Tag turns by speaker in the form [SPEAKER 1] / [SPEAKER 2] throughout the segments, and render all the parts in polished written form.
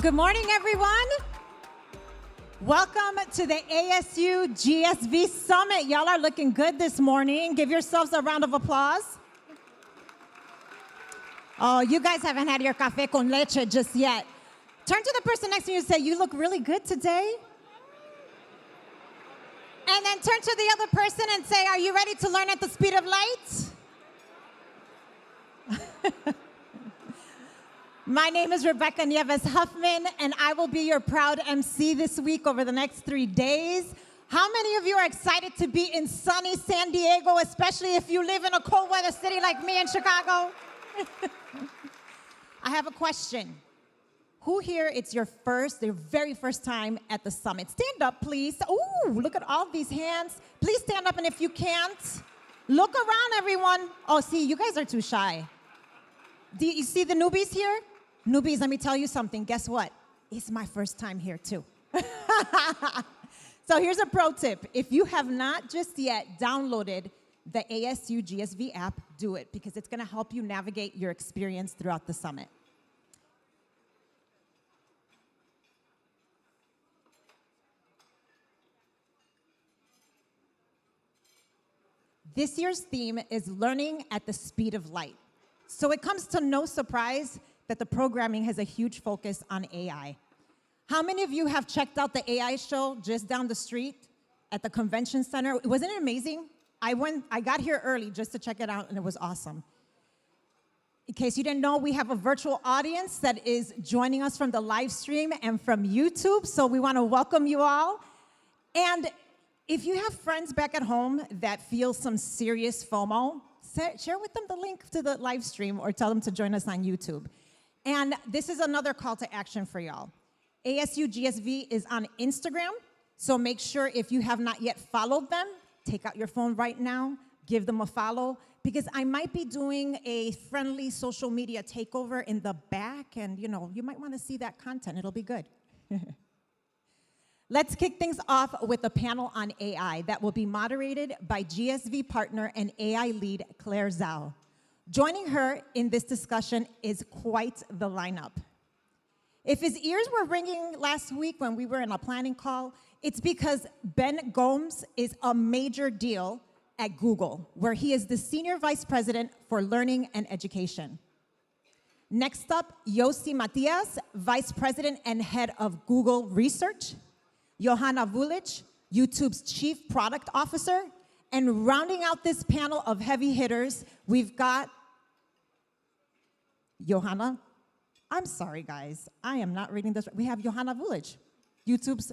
[SPEAKER 1] Good morning, everyone. Welcome to the ASU+GSV Summit. Y'all are looking good this morning. Give yourselves a round of applause. Oh, you guys haven't had your café con leche just yet. Turn to the person next to you and say, you look really good today. And then turn to the other person and say, are you ready to learn at the speed of light? My name is Rebecca Nieves Huffman, and I will be your proud MC this week over the next 3 days. How many of you are excited to be in sunny San Diego, especially if you live in a cold weather city like me in Chicago? I have a question. Who here, it's your very first time at the summit? Stand up, please. Ooh, look at all these hands. Please stand up, and if you can't, look around, everyone. Oh, see, you guys are too shy. Do you see the newbies here? Newbies, let me tell you something. Guess what? It's my first time here, too. So here's a pro tip. If you have not just yet downloaded the ASU+GSV app, do it, because it's going to help you navigate your experience throughout the summit. This year's theme is learning at the speed of light. So it comes to no surprise that the programming has a huge focus on AI. How many of you have checked out the AI show just down the street at the convention center? Wasn't it amazing? I got here early just to check it out, and it was awesome. In case you didn't know, we have a virtual audience that is joining us from the live stream and from YouTube, so we want to welcome you all. And if you have friends back at home that feel some serious FOMO, share with them the link to the live stream or tell them to join us on YouTube. And this is another call to action for y'all. ASU+GSV is on Instagram, so make sure if you have not yet followed them, take out your phone right now, give them a follow, because I might be doing a friendly social media takeover in the back, and you might want to see that content. It'll be good. Let's kick things off with a panel on AI that will be moderated by GSV partner and AI lead Claire Zhao. Joining her in this discussion is quite the lineup. If his ears were ringing last week when we were in a planning call, it's because Ben Gomes is a major deal at Google, where he is the Senior Vice President for Learning and Education. Next up, Yossi Matias, Vice President and Head of Google Research. Johanna Voolich, YouTube's Chief Product Officer. And rounding out this panel of heavy hitters, we've got Johanna. I'm sorry, guys. I am not reading this. We have Johanna Voolich, YouTube's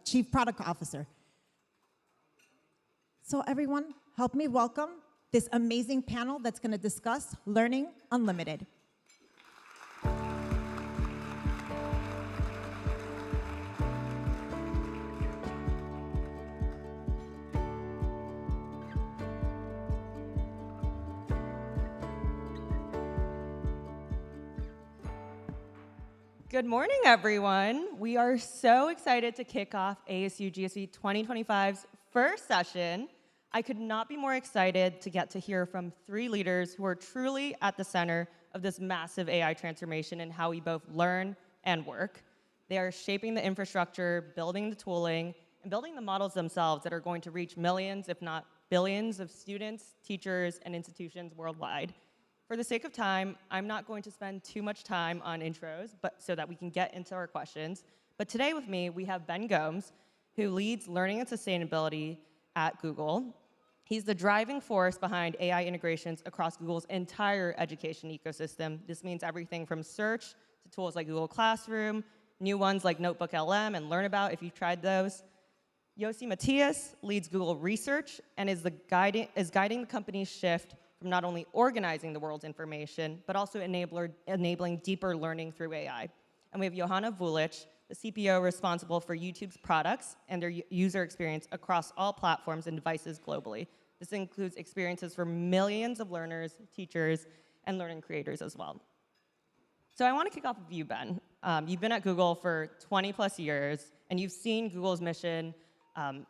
[SPEAKER 1] Chief Product Officer. So everyone, help me welcome this amazing panel that's going to discuss Learning Unlimited.
[SPEAKER 2] Good morning, everyone. We are so excited to kick off ASU+GSV 2025's first session. I could not be more excited to get to hear from 3 leaders who are truly at the center of this massive AI transformation and how we both learn and work. They are shaping the infrastructure, building the tooling, and building the models themselves that are going to reach millions, if not billions, of students, teachers, and institutions worldwide. For the sake of time, I'm not going to spend too much time on intros, but so that we can get into our questions. But today with me, we have Ben Gomes, who leads learning and sustainability at Google. He's the driving force behind AI integrations across Google's entire education ecosystem. This means everything from search to tools like Google Classroom, new ones like Notebook LM and Learnabout if you've tried those. Yossi Matias leads Google Research and is guiding the company's shift from not only organizing the world's information, but also enabling deeper learning through AI. And we have Johanna Voolich, the CPO responsible for YouTube's products and their user experience across all platforms and devices globally. This includes experiences for millions of learners, teachers, and learning creators as well. So I want to kick off with you, Ben. You've been at Google for 20 plus years, and you've seen Google's mission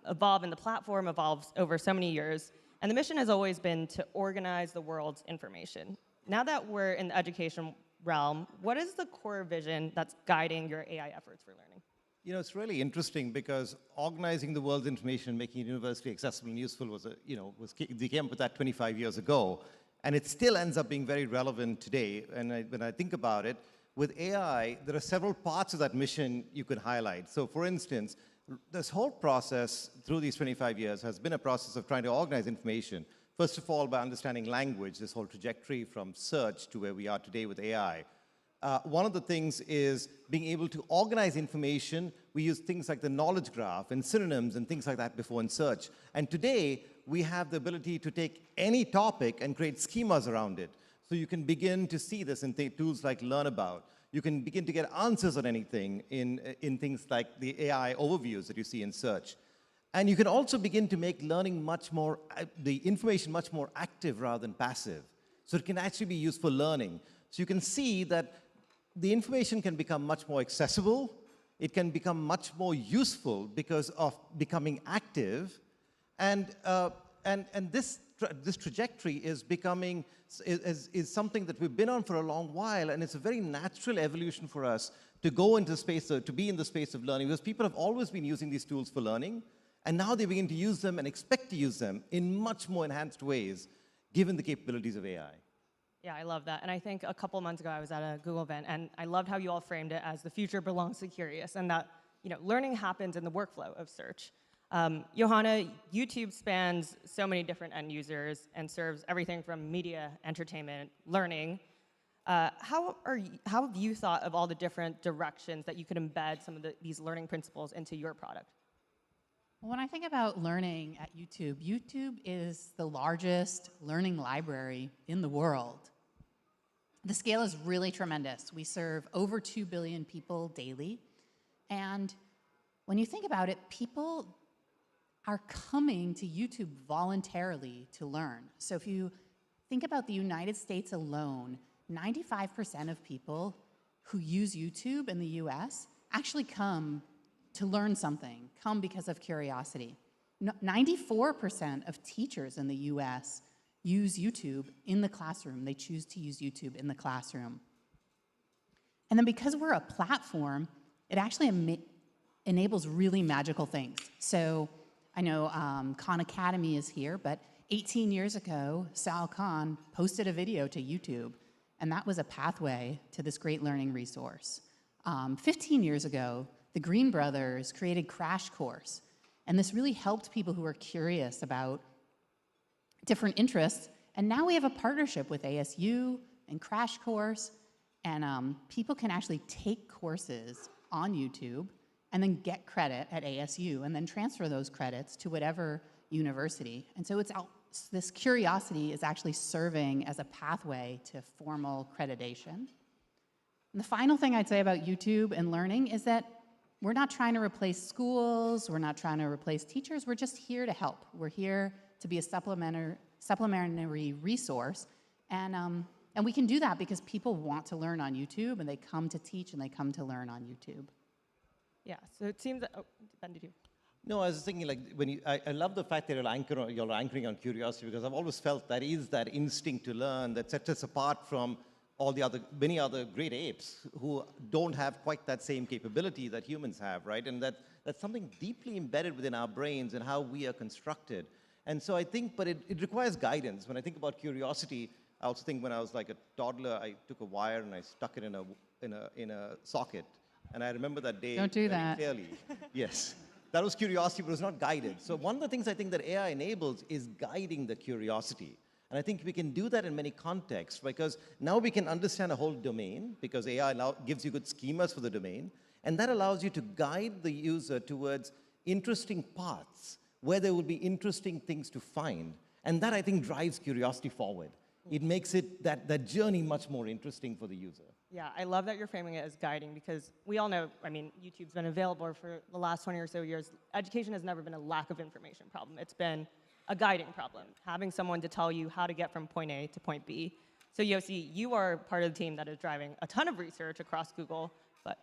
[SPEAKER 2] evolve, and the platform evolves over so many years. And the mission has always been to organize the world's information. Now that we're in the education realm, what is the core vision that's guiding your AI efforts for learning?
[SPEAKER 3] You know, it's really interesting because organizing the world's information and making it universally accessible and useful they came up with that 25 years ago. And it still ends up being very relevant today. And when I think about it, with AI, there are several parts of that mission you could highlight. So for instance, this whole process through these 25 years has been a process of trying to organize information. First of all, by understanding language, this whole trajectory from search to where we are today with AI. One of the things is being able to organize information. We use things like the knowledge graph and synonyms and things like that before in search. And today, we have the ability to take any topic and create schemas around it. So you can begin to see this in tools like Learnabout. You can begin to get answers on anything in things like the AI overviews that you see in search. And you can also begin to make learning the information much more active rather than passive. So it can actually be used for learning. So you can see that the information can become much more accessible. It can become much more useful because of becoming active. And this trajectory is becoming is something that we've been on for a long while, and it's a very natural evolution for us to go into space, to be in the space of learning, because people have always been using these tools for learning, and now they begin to use them and expect to use them in much more enhanced ways, given the capabilities of AI.
[SPEAKER 2] Yeah, I love that. And I think a couple months ago I was at a Google event, and I loved how you all framed it as the future belongs to curious, and that learning happens in the workflow of search. Johanna, YouTube spans so many different end users and serves everything from media, entertainment, learning. How have you thought of all the different directions that you could embed some of these learning principles into your product?
[SPEAKER 4] When I think about learning at YouTube, YouTube is the largest learning library in the world. The scale is really tremendous. We serve over 2 billion people daily. And when you think about it, people are coming to YouTube voluntarily to learn. So if you think about the United States alone, 95% of people who use YouTube in the US actually come to learn something, come because of curiosity. 94% of teachers in the US use YouTube in the classroom. They choose to use YouTube in the classroom. And then because we're a platform, it actually enables really magical things. So I know Khan Academy is here, but 18 years ago, Sal Khan posted a video to YouTube, and that was a pathway to this great learning resource. 15 years ago, the Green brothers created Crash Course, and this really helped people who are curious about different interests, and now we have a partnership with ASU and Crash Course, and people can actually take courses on YouTube and then get credit at ASU, and then transfer those credits to whatever university. And so this curiosity is actually serving as a pathway to formal accreditation. And the final thing I'd say about YouTube and learning is that we're not trying to replace schools, we're not trying to replace teachers, we're just here to help. We're here to be a supplementary resource, and And we can do that because people want to learn on YouTube, and they come to teach, and they come to learn on YouTube.
[SPEAKER 2] Yeah, so it seems that, oh, Ben, did you?
[SPEAKER 3] No, I was thinking like I love the fact that you're anchoring on curiosity, because I've always felt that is that instinct to learn that sets us apart from all the many other great apes who don't have quite that same capability that humans have, right? And that's something deeply embedded within our brains and how we are constructed. And so I think, but it requires guidance. When I think about curiosity, I also think when I was like a toddler, I took a wire and I stuck it in a socket. And I remember that day
[SPEAKER 4] Don't do
[SPEAKER 3] very
[SPEAKER 4] that.
[SPEAKER 3] clearly. Yes. That was curiosity, but it was not guided. So one of the things I think that AI enables is guiding the curiosity. And I think we can do that in many contexts, because now we can understand a whole domain, because AI gives you good schemas for the domain, and that allows you to guide the user towards interesting paths where there will be interesting things to find. And that, I think, drives curiosity forward. It makes it that journey much more interesting for the user.
[SPEAKER 2] Yeah, I love that you're framing it as guiding, because we all know, I mean, YouTube's been available for the last 20 or so years. Education has never been a lack of information problem. It's been a guiding problem, having someone to tell you how to get from point A to point B. So Yossi, you are part of the team that is driving a ton of research across Google, but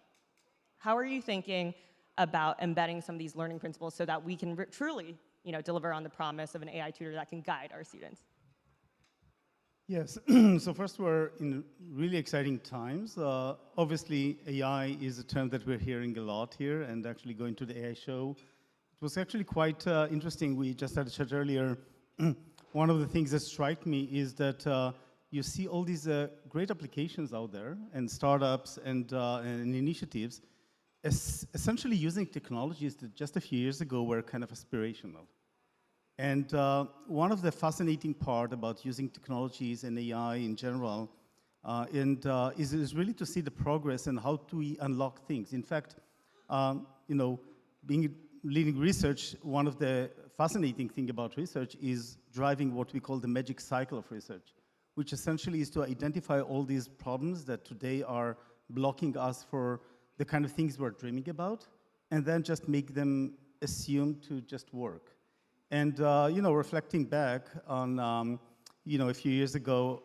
[SPEAKER 2] how are you thinking about embedding some of these learning principles so that we can truly, deliver on the promise of an AI tutor that can guide our students?
[SPEAKER 5] Yes, so first, we're in really exciting times. Obviously, AI is a term that we're hearing a lot here, and actually going to the AI show, it was actually quite interesting. We just had a chat earlier. One of the things that struck me is that you see all these great applications out there, and startups and initiatives, essentially using technologies that just a few years ago were kind of aspirational. And one of the fascinating part about using technologies and AI in general is really to see the progress and how do we unlock things. In fact, leading research, one of the fascinating thing about research is driving what we call the magic cycle of research, which essentially is to identify all these problems that today are blocking us for the kind of things we're dreaming about, and then just make them assume to just work. And, reflecting back on, a few years ago,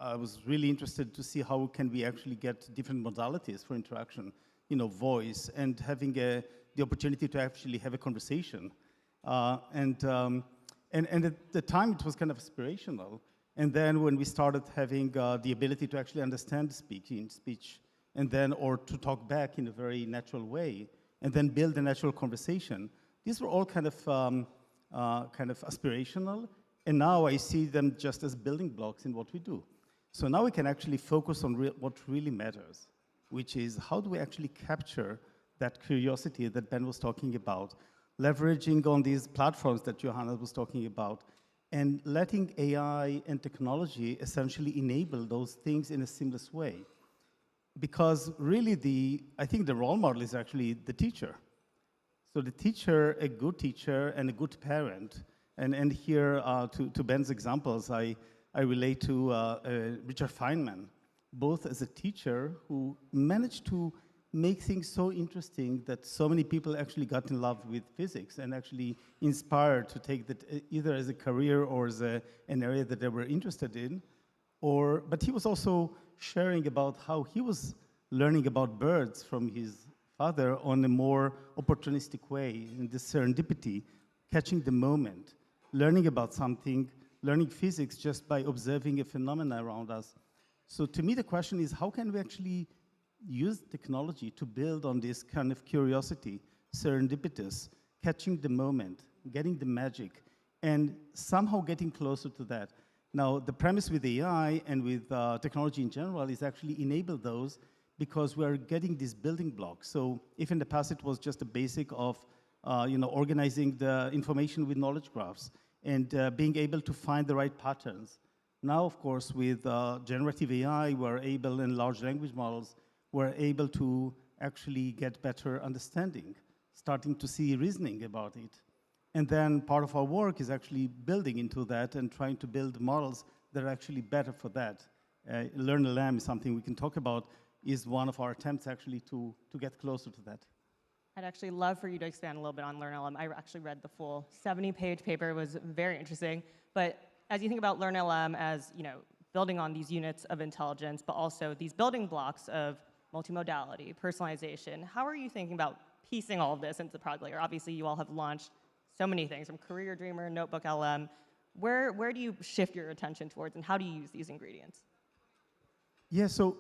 [SPEAKER 5] I was really interested to see how can we actually get different modalities for interaction, voice, and having the opportunity to actually have a conversation. And at the time, it was kind of aspirational. And then when we started having the ability to actually understand speech, and then, or to talk back in a very natural way, and then build a natural conversation, these were all kind of aspirational, and now I see them just as building blocks in what we do. So now we can actually focus on what really matters, which is how do we actually capture that curiosity that Ben was talking about, leveraging on these platforms that Johanna was talking about, and letting AI and technology essentially enable those things in a seamless way. Because really I think the role model is actually the teacher. So the teacher, a good teacher and a good parent, and here to Ben's examples, I relate to Richard Feynman, both as a teacher who managed to make things so interesting that so many people actually got in love with physics and actually inspired to take that either as a career or as an area that they were interested in. But he was also sharing about how he was learning about birds from his father on a more opportunistic way, in the serendipity, catching the moment, learning about something, learning physics just by observing a phenomena around us. So to me, the question is, how can we actually use technology to build on this kind of curiosity, serendipitous, catching the moment, getting the magic, and somehow getting closer to that. Now, the premise with AI and with technology in general is actually enable those, because we're getting these building blocks. So if in the past it was just a basic of organizing the information with knowledge graphs and being able to find the right patterns, now, of course, with generative AI, we're able, and large language models, we're able to actually get better understanding, starting to see reasoning about it. And then part of our work is actually building into that and trying to build models that are actually better for that. LearnLM is something we can talk about, is one of our attempts actually to get closer to that.
[SPEAKER 2] I'd actually love for you to expand a little bit on LearnLM. I actually read the full 70-page paper. It was very interesting. But as you think about LearnLM as, building on these units of intelligence, but also these building blocks of multimodality, personalization. How are you thinking about piecing all of this into the product layer? Obviously, you all have launched so many things, from Career Dreamer, Notebook LM. Where do you shift your attention towards, and how do you use these ingredients?
[SPEAKER 5] Yeah, so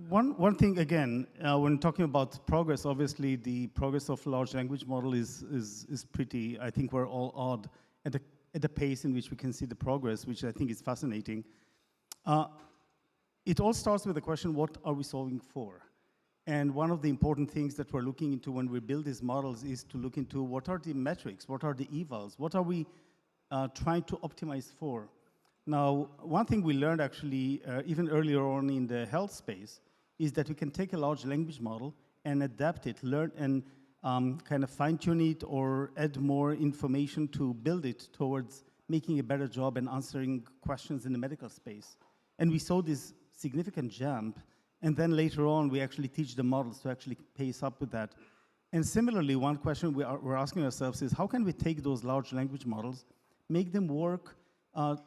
[SPEAKER 5] one thing, again, when talking about progress, obviously the progress of large language model is pretty, I think we're all awed at the pace in which we can see the progress, which I think is fascinating. It all starts with the question, what are we solving for? And one of the important things that we're looking into when we build these models is to look into what are the metrics, what are the evals, what are we trying to optimize for? Now, one thing we learned actually even earlier on in the health space is that we can take a large language model and adapt it, learn and kind of fine-tune it or add more information to build it towards making a better job and answering questions in the medical space. And we saw this significant jump, and then later on we actually teach the models to actually pace up with that. And similarly, one question we're asking ourselves is, how can we take those large language models, make them work,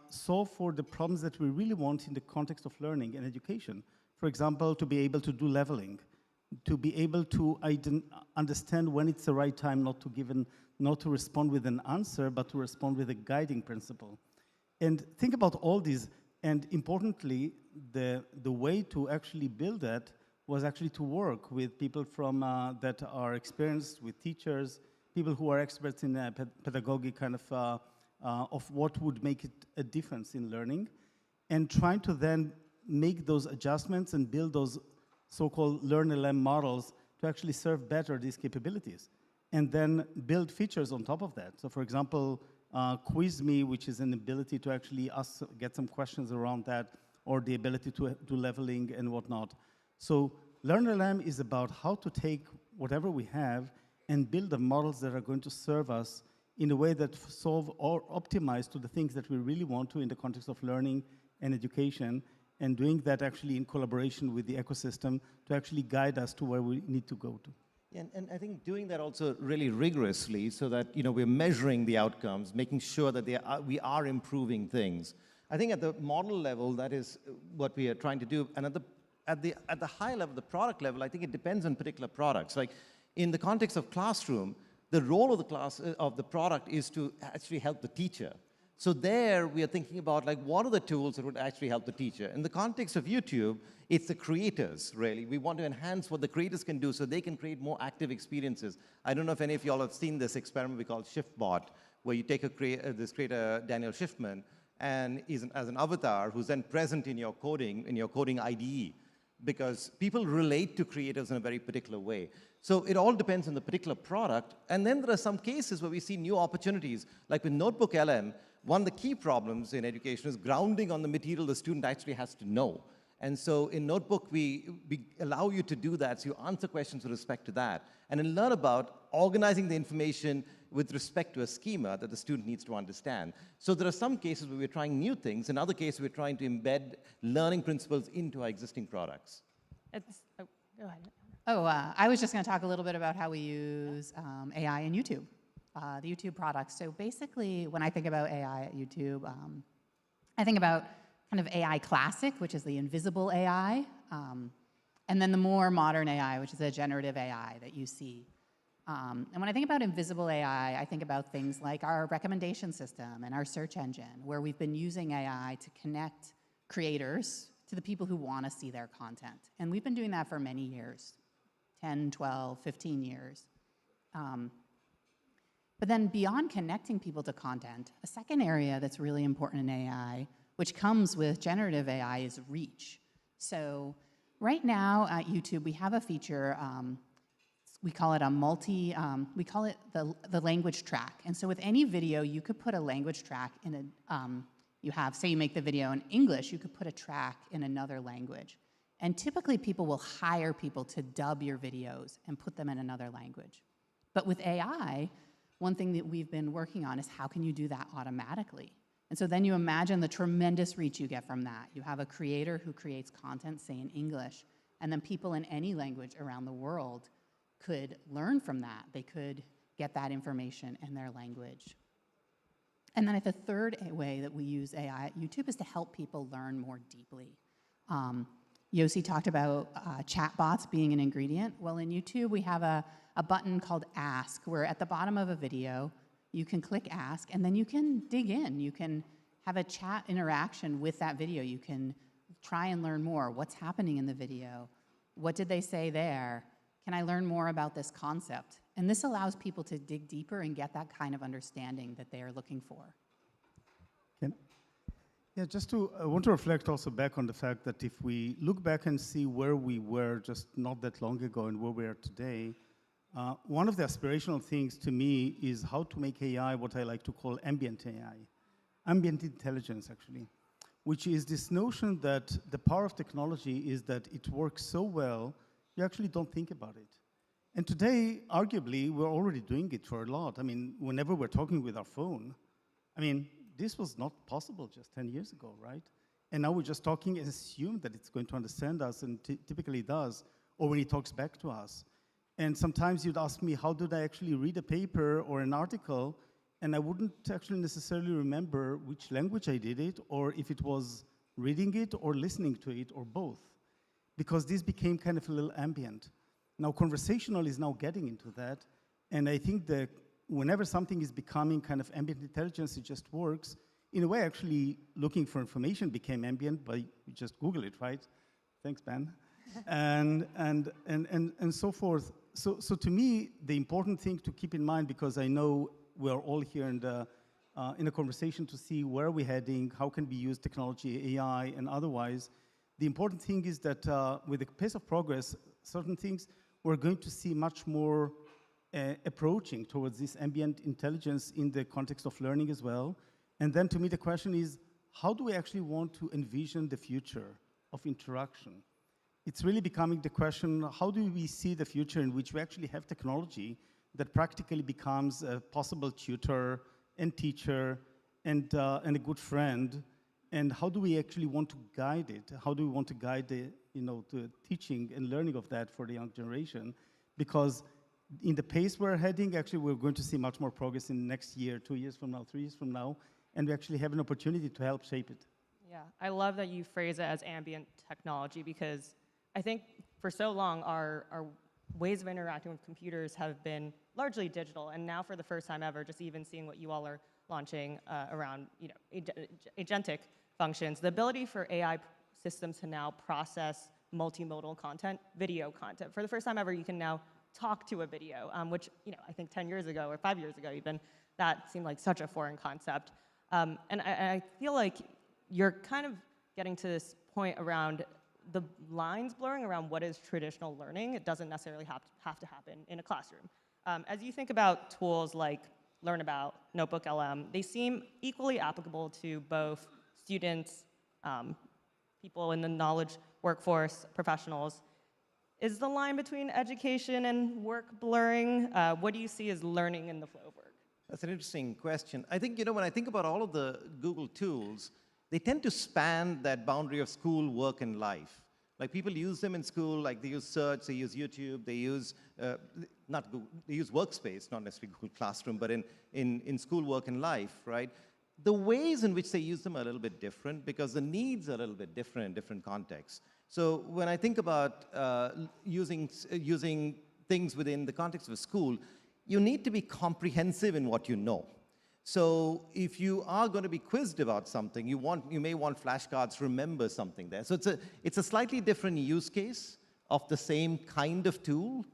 [SPEAKER 5] solve for the problems that we really want in the context of learning and education? For example, to be able to do leveling, to be able to understand when it's the right time not to respond with an answer, but to respond with a guiding principle. And think about all these, and importantly, the way to actually build that was actually to work with people from that are experienced, with teachers, people who are experts in pedagogy kind of what would make it a difference in learning, and trying to then make those adjustments and build those so-called LearnLM models to actually serve better these capabilities, and then build features on top of that. So for example, Quiz Me, which is an ability to actually get some questions around that, or the ability to do leveling and whatnot. So LearnLM is about how to take whatever we have and build the models that are going to serve us in a way that solve or optimize to the things that we really want to in the context of learning and education, and doing that actually in collaboration with the ecosystem to actually guide us to where we need to go to.
[SPEAKER 3] Yeah, and I think doing that also really rigorously so that we're measuring the outcomes, making sure that we are improving things. I think at the model level, that is what we are trying to do. And at the high level, the product level, I think it depends on particular products. Like in the context of classroom, the role of the product is to actually help the teacher. So there, we are thinking about like, what are the tools that would actually help the teacher? In the context of YouTube, it's the creators, really. We want to enhance what the creators can do so they can create more active experiences. I don't know if any of y'all have seen this experiment we call ShiftBot, where you take this creator, Daniel Schiffman, and he's as an avatar who's then present in your coding IDE, because people relate to creators in a very particular way. So it all depends on the particular product. And then there are some cases where we see new opportunities, like with Notebook LM. One of the key problems in education is grounding on the material the student actually has to know. And so in Notebook, we allow you to do that, so you answer questions with respect to that, and then learn about organizing the information with respect to a schema that the student needs to understand. So there are some cases where we're trying new things, in other cases we're trying to embed learning principles into our existing products.
[SPEAKER 2] Go ahead.
[SPEAKER 4] I was just going to talk a little bit about how we use AI in YouTube, the YouTube products. So basically, when I think about AI at YouTube, I think about kind of AI classic, which is the invisible AI, and then the more modern AI, which is the generative AI that you see. And when I think about invisible AI, I think about things like our recommendation system and our search engine, where we've been using AI to connect creators to the people who want to see their content. And we've been doing that for many years, 10, 12, 15 years. But then beyond connecting people to content, a second area that's really important in AI, which comes with generative AI, is reach. So right now at YouTube, we have a feature, we call it the language track. And so with any video, you could put a language track in say you make the video in English, you could put a track in another language. And typically people will hire people to dub your videos and put them in another language. But with AI, one thing that we've been working on is how can you do that automatically? And so then you imagine the tremendous reach you get from that. You have a creator who creates content, say in English, and then people in any language around the world could learn from that. They could get that information in their language. And then the third way that we use AI at YouTube is to help people learn more deeply. Yossi talked about chatbots being an ingredient. Well, in YouTube, we have a button called Ask, where at the bottom of a video, you can click Ask, and then you can dig in. You can have a chat interaction with that video. You can try and learn more. What's happening in the video? What did they say there? Can I learn more about this concept? And this allows people to dig deeper and get that kind of understanding that they are looking for.
[SPEAKER 5] Yeah, I want to reflect also back on the fact that if we look back and see where we were just not that long ago and where we are today, one of the aspirational things to me is how to make AI what I like to call ambient AI, ambient intelligence actually, which is this notion that the power of technology is that it works so well, you actually don't think about it. And today, arguably, we're already doing it for a lot. I mean, whenever we're talking with our phone, I mean, this was not possible just 10 years ago, right? And now we're just talking and assume that it's going to understand us, and typically does, or when it talks back to us. And sometimes you'd ask me, how did I actually read a paper or an article, and I wouldn't actually necessarily remember which language I did it, or if it was reading it or listening to it, or both, because this became kind of a little ambient. Now, conversational is now getting into that, and I think that whenever something is becoming kind of ambient intelligence, it just works. In a way, actually, looking for information became ambient, but you just Google it, right? Thanks, Ben. and so forth. So to me, the important thing to keep in mind, because I know we're all here in a conversation to see where we're heading, how can we use technology, AI, and otherwise, the important thing is that with the pace of progress, certain things we're going to see much more approaching towards this ambient intelligence in the context of learning as well. And then to me, the question is, how do we actually want to envision the future of interaction? It's really becoming the question, how do we see the future in which we actually have technology that practically becomes a possible tutor and teacher and a good friend? And how do we actually want to guide it? How do we want to guide the teaching and learning of that for the young generation? Because in the pace we're heading, actually, we're going to see much more progress in the next year, 2 years from now, 3 years from now, and we actually have an opportunity to help shape it.
[SPEAKER 2] Yeah, I love that you phrase it as ambient technology, because I think for so long our ways of interacting with computers have been largely digital, and now for the first time ever, just even seeing what you all are launching around agentic functions, the ability for AI systems to now process multimodal content, video content. For the first time ever, you can now talk to a video, which I think 10 years ago or 5 years ago even, that seemed like such a foreign concept. And I feel like you're kind of getting to this point around the lines blurring around what is traditional learning. It doesn't necessarily have to happen in a classroom. As you think about tools like Learnabout, Notebook LM, they seem equally applicable to both students, people in the knowledge workforce, professionals. Is the line between education and work blurring? What do you see as learning in the flow of work?
[SPEAKER 3] That's an interesting question. I think, when I think about all of the Google tools, they tend to span that boundary of school, work, and life. Like, people use them in school, like they use search, they use YouTube, they use, not Google, they use Workspace, not necessarily Google Classroom, but in school, work, and life, right? The ways in which they use them are a little bit different because the needs are a little bit different in different contexts. So when I think about using things within the context of a school, you need to be comprehensive in what you know. So if you are going to be quizzed about something, you may want flashcards to remember something there. So it's a slightly different use case of the same kind of tool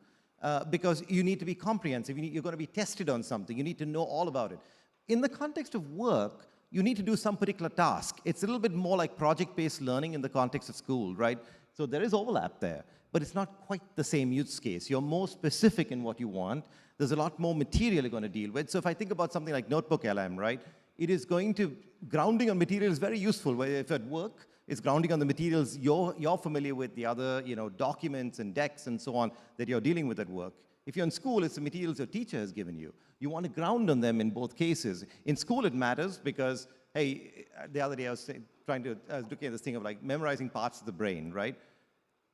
[SPEAKER 3] because you need to be comprehensive. You're going to be tested on something. You need to know all about it. In the context of work, you need to do some particular task. It's a little bit more like project-based learning in the context of school, right? So there is overlap there, but it's not quite the same use case. You're more specific in what you want. There's a lot more material you're going to deal with. So if I think about something like Notebook LM, right, it is going to, grounding on material is very useful. Where if at work, it's grounding on the materials you're familiar with, the other documents and decks and so on that you're dealing with at work. If you're in school, it's the materials your teacher has given you. You want to ground on them in both cases. In school, it matters because, hey, the other day I was looking at this thing of like memorizing parts of the brain, right?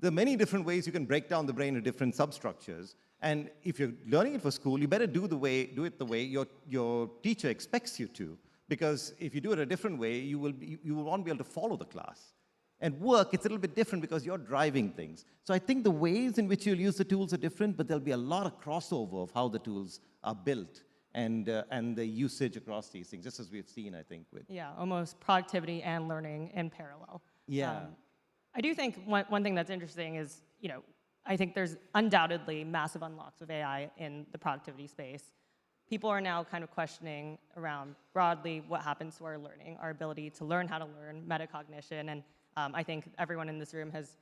[SPEAKER 3] There are many different ways you can break down the brain into different substructures. And if you're learning it for school, you better do it the way your teacher expects you to. Because if you do it a different way, you won't be able to follow the class. And work, it's a little bit different because you're driving things. So I think the ways in which you'll use the tools are different, but there'll be a lot of crossover of how the tools are built and the usage across these things, just as we've seen, I think.
[SPEAKER 2] Yeah, almost productivity and learning in parallel.
[SPEAKER 3] Yeah.
[SPEAKER 2] I do think one thing that's interesting is, I think there's undoubtedly massive unlocks of AI in the productivity space. People are now kind of questioning around broadly what happens to our learning, our ability to learn how to learn, metacognition, and I think everyone in this room has,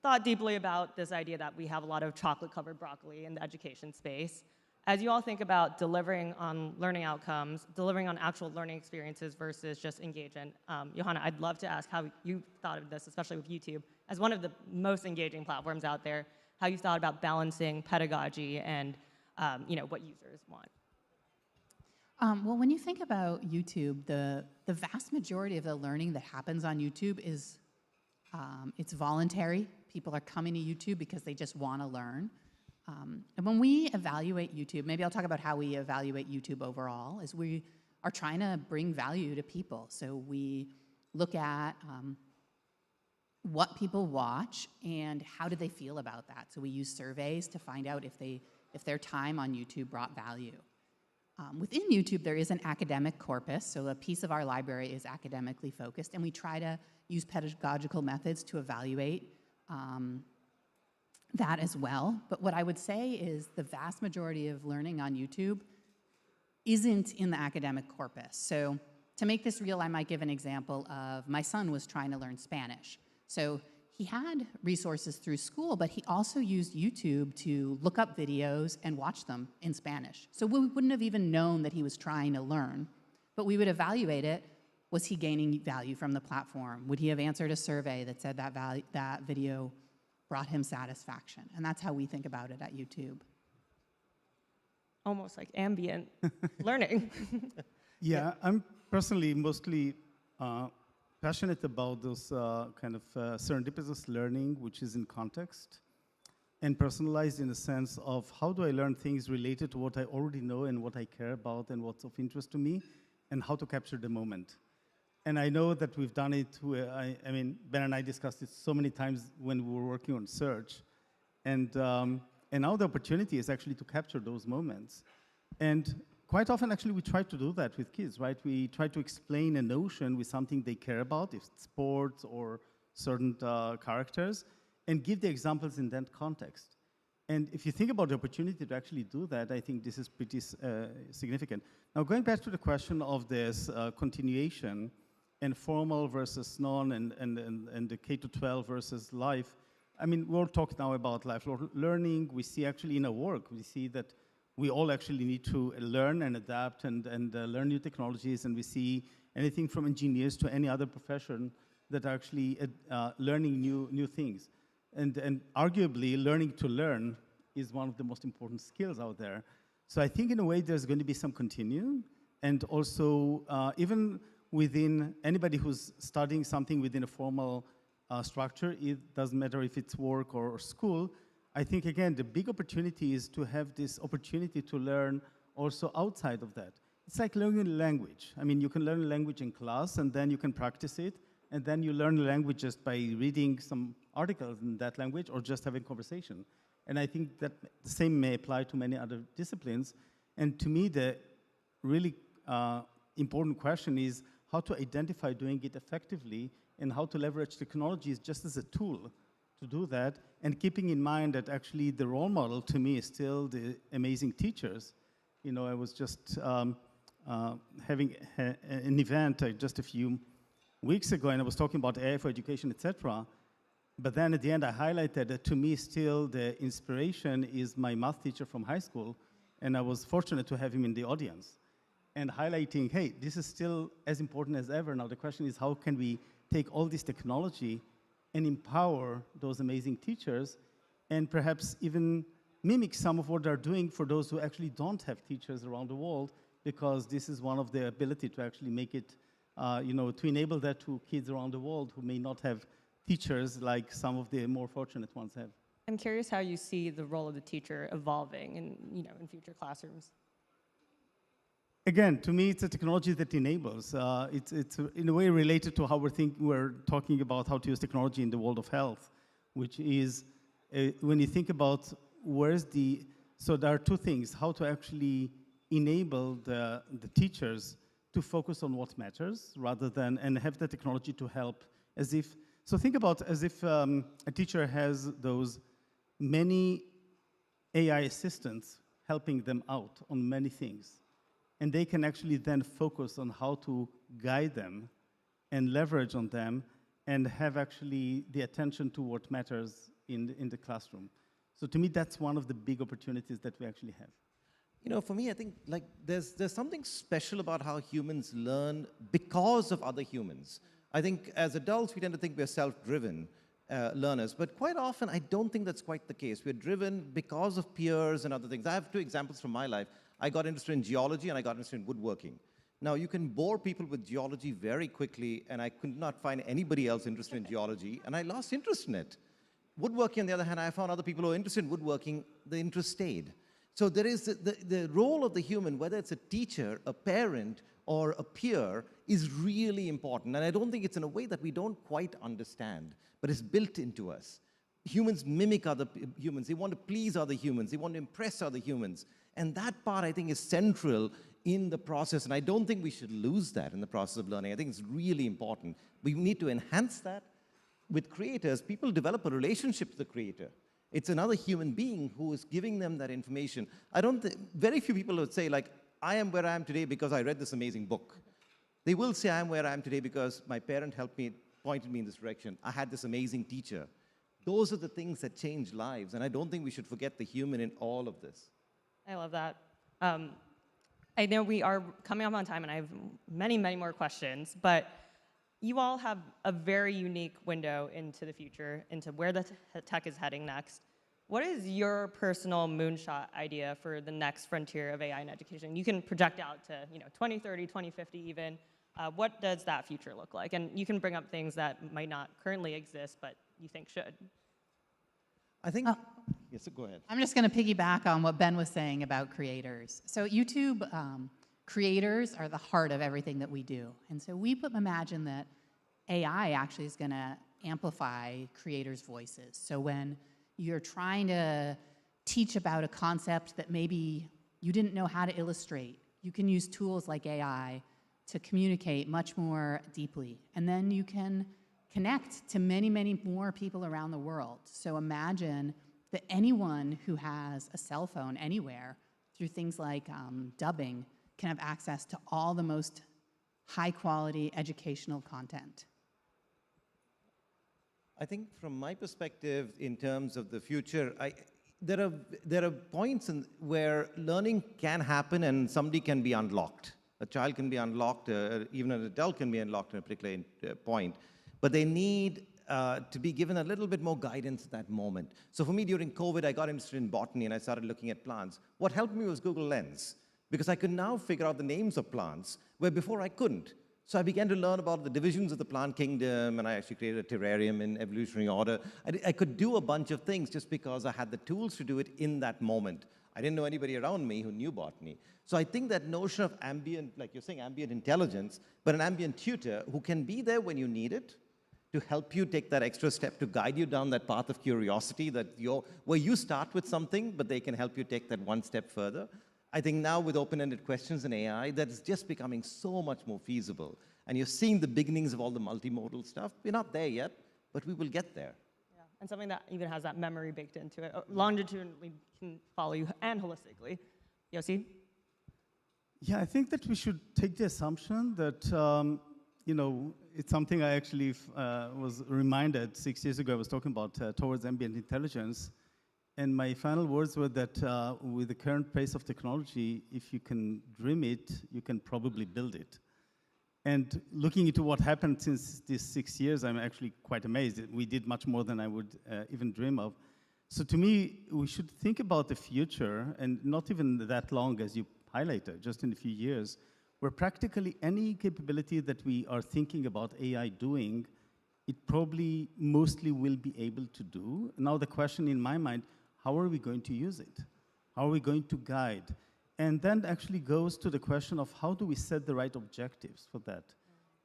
[SPEAKER 2] thought deeply about this idea that we have a lot of chocolate-covered broccoli in the education space. As you all think about delivering on learning outcomes, delivering on actual learning experiences versus just engagement, Johanna, I'd love to ask how you thought of this, especially with YouTube, as one of the most engaging platforms out there, how you thought about balancing pedagogy and what users want.
[SPEAKER 4] Well, when you think about YouTube, the vast majority of the learning that happens on YouTube is it's voluntary. People are coming to YouTube because they just want to learn. And when we evaluate YouTube, maybe I'll talk about how we evaluate YouTube overall, is we are trying to bring value to people. So we look at what people watch and how do they feel about that. So we use surveys to find out if their time on YouTube brought value. Within YouTube, there is an academic corpus, so a piece of our library is academically focused, and we try to use pedagogical methods to evaluate that as well. But what I would say is the vast majority of learning on YouTube isn't in the academic corpus. So to make this real, I might give an example of my son was trying to learn Spanish. So he had resources through school, but he also used YouTube to look up videos and watch them in Spanish. So we wouldn't have even known that he was trying to learn, but we would evaluate it. Was he gaining value from the platform? Would he have answered a survey that said that video brought him satisfaction? And that's how we think about it at YouTube.
[SPEAKER 2] Almost like ambient learning.
[SPEAKER 5] Yeah, I'm personally mostly passionate about those kind of serendipitous learning, which is in context and personalized in the sense of how do I learn things related to what I already know and what I care about and what's of interest to me, and how to capture the moment. And I know that we've done it, I mean, Ben and I discussed it so many times when we were working on search. And now the opportunity is actually to capture those moments. And quite often, actually, we try to do that with kids, right? We try to explain a notion with something they care about, if it's sports or certain characters, and give the examples in that context. And if you think about the opportunity to actually do that, I think this is pretty significant. Now, going back to the question of this continuation, and formal versus non, and the K-12 versus life, I mean, we'll talk now about lifelong learning. We see actually in our work, we see that we all actually need to learn and adapt and learn new technologies, and we see anything from engineers to any other profession that are actually learning new things. And arguably, learning to learn is one of the most important skills out there. So I think in a way there's going to be some continuum, and also even within anybody who's studying something within a formal structure, it doesn't matter if it's work or school. I think, again, the big opportunity is to have this opportunity to learn also outside of that. It's like learning a language. I mean, you can learn a language in class, and then you can practice it, and then you learn a language just by reading some articles in that language or just having conversation. And I think that the same may apply to many other disciplines. And to me, the really important question is how to identify doing it effectively and how to leverage technologies just as a tool to do that, and keeping in mind that actually the role model to me is still the amazing teachers. You know, I was just having an event just a few weeks ago, and I was talking about AI for education, etc. But then at the end, I highlighted that to me still the inspiration is my math teacher from high school, and I was fortunate to have him in the audience. And highlighting, hey, this is still as important as ever. Now the question is, how can we take all this technology and empower those amazing teachers, and perhaps even mimic some of what they're doing for those who actually don't have teachers around the world, because this is one of the ability to actually make it, to enable that to kids around the world who may not have teachers like some of the more fortunate ones have.
[SPEAKER 2] I'm curious how you see the role of the teacher evolving in future classrooms.
[SPEAKER 5] again, to me, it's a technology that enables. It's in a way related to how we're talking about how to use technology in the world of health, which is when you think about so there are two things: how to actually enable the teachers to focus on what matters rather than, and have the technology to help so think about as if a teacher has those many AI assistants helping them out on many things. And they can actually then focus on how to guide them and leverage on them and have actually the attention to what matters in the classroom. So to me, that's one of the big opportunities that we actually have.
[SPEAKER 3] You know, for me, I think like there's something special about how humans learn because of other humans. I think as adults, we tend to think we're self-driven learners, but quite often, I don't think that's quite the case. We're driven because of peers and other things. I have two examples from my life. I got interested in geology and I got interested in woodworking. Now, you can bore people with geology very quickly, and I could not find anybody else interested in geology, and I lost interest in it. Woodworking, on the other hand, I found other people who are interested in woodworking, the interest stayed. So there is the role of the human, whether it's a teacher, a parent, or a peer, is really important. And I don't think it's in a way that we don't quite understand, but it's built into us. Humans mimic other humans. They want to please other humans. They want to impress other humans. And that part, I think, is central in the process. And I don't think we should lose that in the process of learning. I think it's really important. We need to enhance that. With creators, people develop a relationship to the creator. It's another human being who is giving them that information. Very few people would say, like, I am where I am today because I read this amazing book. They will say, I am where I am today because my parent helped me, pointed me in this direction. I had this amazing teacher. Those are the things that change lives, and I don't think we should forget the human in all of this.
[SPEAKER 2] I love that. I know we are coming up on time, and I have many, many more questions, but you all have a very unique window into the future, into where the tech is heading next. What is your personal moonshot idea for the next frontier of AI in education? You can project out to 2030, 2050 even. What does that future look like? And you can bring up things that might not currently exist, but you think should.
[SPEAKER 3] I think, yes, go ahead.
[SPEAKER 4] I'm just going to piggyback on what Ben was saying about creators. So YouTube creators are the heart of everything that we do. And so we imagine that AI actually is going to amplify creators' voices. So when you're trying to teach about a concept that maybe you didn't know how to illustrate, you can use tools like AI to communicate much more deeply. And then you can connect to many, many more people around the world. So imagine that anyone who has a cell phone anywhere, through things like dubbing, can have access to all the most high-quality educational content.
[SPEAKER 3] I think from my perspective, in terms of the future, there are points where learning can happen and somebody can be unlocked. A child can be unlocked, even an adult can be unlocked at a particular point. But they need to be given a little bit more guidance at that moment. So for me, during COVID, I got interested in botany and I started looking at plants. What helped me was Google Lens, because I could now figure out the names of plants where before I couldn't. So I began to learn about the divisions of the plant kingdom, and I actually created a terrarium in evolutionary order. I could do a bunch of things just because I had the tools to do it in that moment. I didn't know anybody around me who knew botany. So I think that notion of ambient, like you're saying, ambient intelligence, but an ambient tutor who can be there when you need it to help you take that extra step, to guide you down that path of curiosity, where you start with something, but they can help you take that one step further. I think now with open-ended questions and AI, that is just becoming so much more feasible. And you're seeing the beginnings of all the multimodal stuff. We're not there yet, but we will get there.
[SPEAKER 2] Yeah, and something that even has that memory baked into it. Longitudinally can follow you and holistically. Yossi?
[SPEAKER 5] Yeah, I think that we should take the assumption that, it's something I actually was reminded 6 years ago. I was talking about towards ambient intelligence. And my final words were that with the current pace of technology, if you can dream it, you can probably build it. And looking into what happened since these 6 years, I'm actually quite amazed. We did much more than I would even dream of. So to me, we should think about the future, and not even that long as you highlighted, just in a few years, where practically any capability that we are thinking about AI doing, it probably mostly will be able to do. Now the question in my mind, how are we going to use it? How are we going to guide? And then actually goes to the question of how do we set the right objectives for that?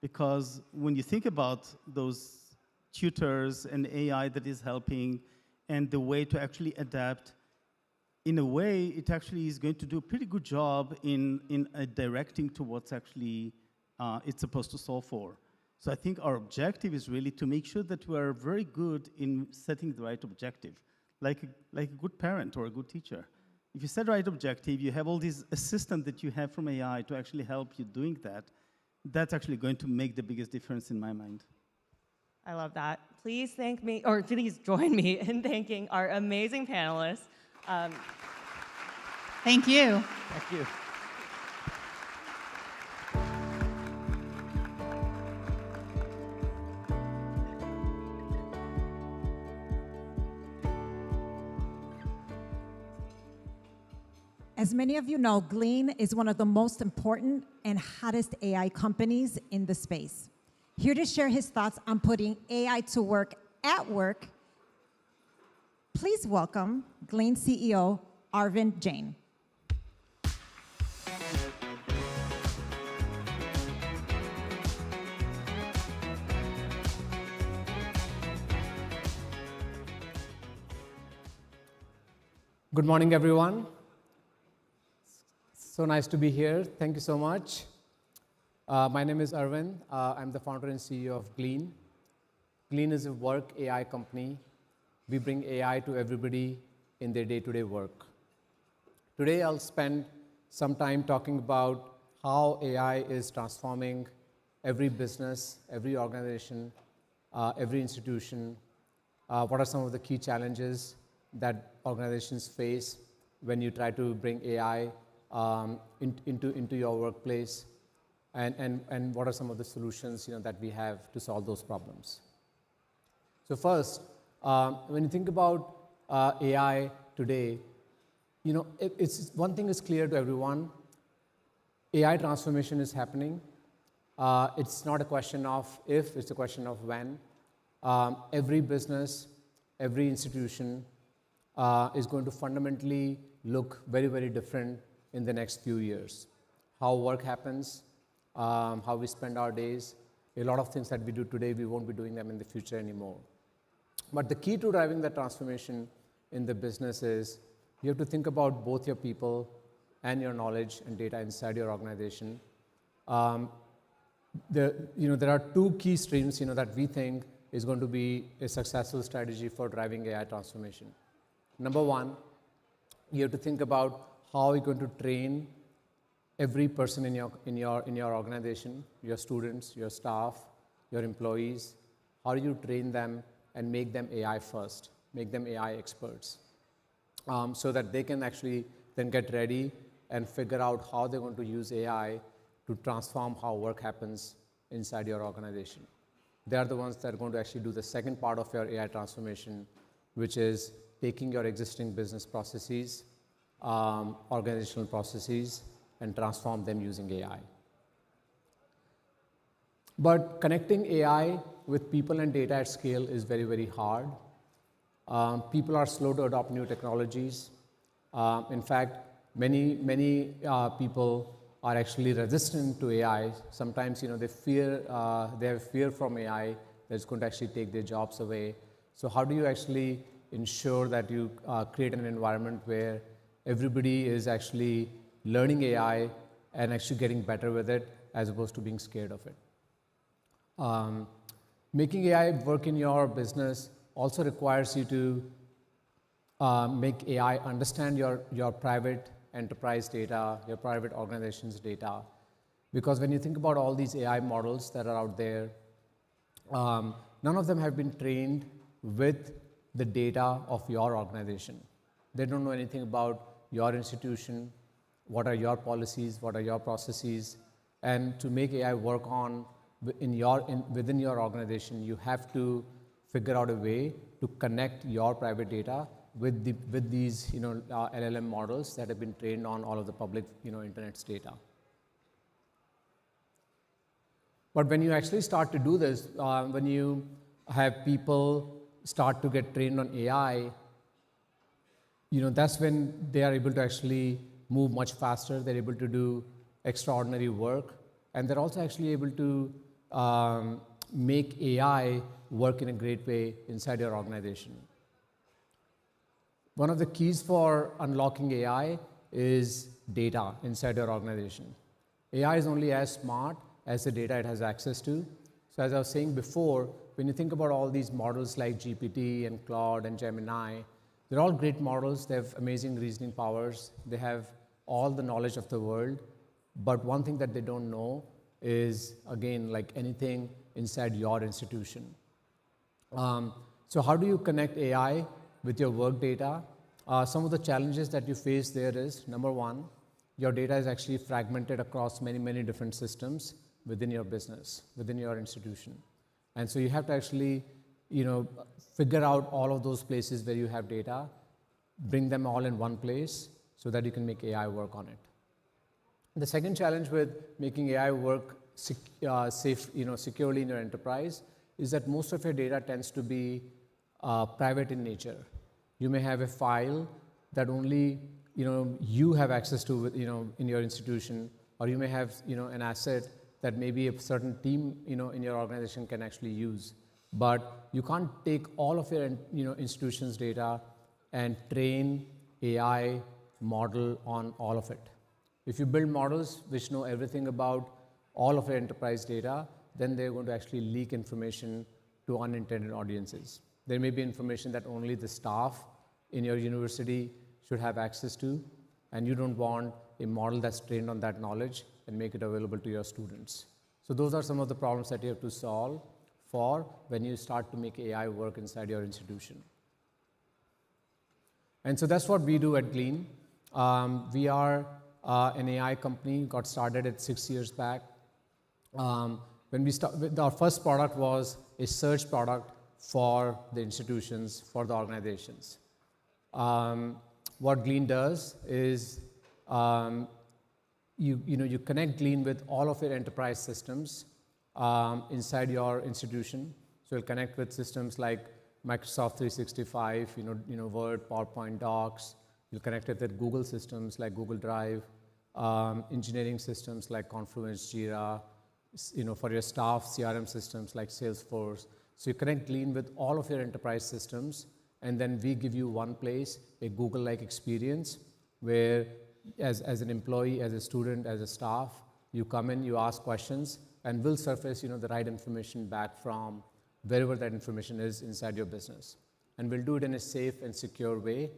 [SPEAKER 5] Because when you think about those tutors and AI that is helping and the way to actually adapt, in a way, it actually is going to do a pretty good job in directing to what's actually it's supposed to solve for. So I think our objective is really to make sure that we are very good in setting the right objective, like a good parent or a good teacher. If you set the right objective, you have all these assistants that you have from AI to actually help you doing that, that's actually going to make the biggest difference in my mind.
[SPEAKER 2] I love that. Please thank me, or please join me in thanking our amazing panelists.
[SPEAKER 4] Thank you.
[SPEAKER 3] Thank you.
[SPEAKER 1] As many of you know, Glean is one of the most important and hottest AI companies in the space. Here to share his thoughts on putting AI to work at work, please welcome Glean CEO, Arvind Jain.
[SPEAKER 6] Good morning, everyone. So nice to be here. Thank you so much. My name is Arvind. I'm the founder and CEO of Glean. Glean is a work AI company. We bring AI to everybody in their day-to-day work. Today, I'll spend some time talking about how AI is transforming every business, every organization, every institution. What are some of the key challenges that organizations face when you try to bring AI into your workplace, and what are some of the solutions that we have to solve those problems. So first, when you think about AI today, it's one thing is clear to everyone: AI transformation is happening. It's not a question of if; it's a question of when. Every business, every institution is going to fundamentally look very, very different in the next few years. How work happens, how we spend our days, a lot of things that we do today, we won't be doing them in the future anymore. But the key to driving the transformation in the business is you have to think about both your people and your knowledge and data inside your organization. There are two key streams that we think is going to be a successful strategy for driving AI transformation. Number one, you have to think about how you're going to train every person in your organization, your students, your staff, your employees. How do you train them and make them AI first, make them AI experts, so that they can actually then get ready and figure out how they're going to use AI to transform how work happens inside your organization. They are the ones that are going to actually do the second part of your AI transformation, which is taking your existing business processes, organizational processes, and transform them using AI. But connecting AI with people and data at scale is very, very hard. People are slow to adopt new technologies. In fact, many people are actually resistant to AI. Sometimes, they have fear from AI that's going to actually take their jobs away. So how do you actually ensure that you create an environment where everybody is actually learning AI and actually getting better with it, as opposed to being scared of it? Making AI work in your business also requires you to make AI understand your private enterprise data, your private organization's data. Because when you think about all these AI models that are out there, none of them have been trained with the data of your organization. They don't know anything about your institution, what are your policies, what are your processes. And to make AI work within your organization, you have to figure out a way to connect your private data with these LLM models that have been trained on all of the public internet's data. But when you actually start to do this, when you have people start to get trained on AI, that's when they are able to actually move much faster. They're able to do extraordinary work. And they're also actually able to make AI work in a great way inside your organization. One of the keys for unlocking AI is data inside your organization. AI is only as smart as the data it has access to. So as I was saying before, when you think about all these models like GPT and Claude and Gemini, they're all great models. They have amazing reasoning powers. They have all the knowledge of the world. But one thing that they don't know is, again, like anything inside your institution. So how do you connect AI with your work data? Some of the challenges that you face there is, number one, your data is actually fragmented across many, many different systems within your business, within your institution. And so you have to actually, figure out all of those places where you have data, bring them all in one place so that you can make AI work on it. The second challenge with making AI work securely in your enterprise is that most of your data tends to be private in nature. You may have a file that only you have access to in your institution, or you may have an asset that maybe a certain team in your organization can actually use. But you can't take all of your institution's data and train AI model on all of it. If you build models which know everything about all of your enterprise data, then they're going to actually leak information to unintended audiences. There may be information that only the staff in your university should have access to, and you don't want a model that's trained on that knowledge and make it available to your students. So those are some of the problems that you have to solve for when you start to make AI work inside your institution. And so that's what we do at Glean. We are an AI company, got started at 6 years back. When we our first product was a search product for the institutions, for the organizations. What Glean does is you connect Glean with all of your enterprise systems inside your institution. So you'll connect with systems like Microsoft 365, Word, PowerPoint, Docs. You'll connect it with Google systems like Google Drive, engineering systems like Confluence, Jira, for your staff, CRM systems like Salesforce. So you connect Glean with all of your enterprise systems, and then we give you one place, a Google-like experience, where as an employee, as a student, as a staff, you come in, you ask questions, and we'll surface the right information back from wherever that information is inside your business. And we'll do it in a safe and secure way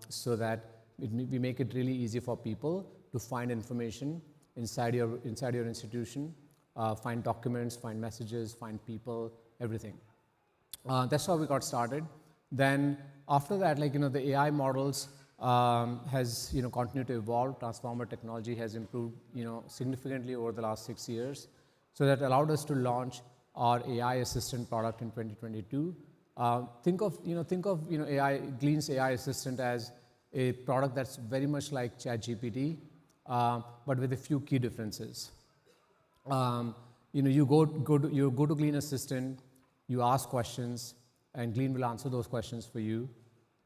[SPEAKER 6] so that we make it really easy for people to find information inside your institution, find documents, find messages, find people, everything. That's how we got started. Then after that, the AI models has continued to evolve. Transformer technology has improved significantly over the last 6 years. So that allowed us to launch our AI assistant product in 2022. Think of AI, Glean's AI assistant as a product that's very much like ChatGPT, but with a few key differences. You go to Glean Assistant, you ask questions, and Glean will answer those questions for you.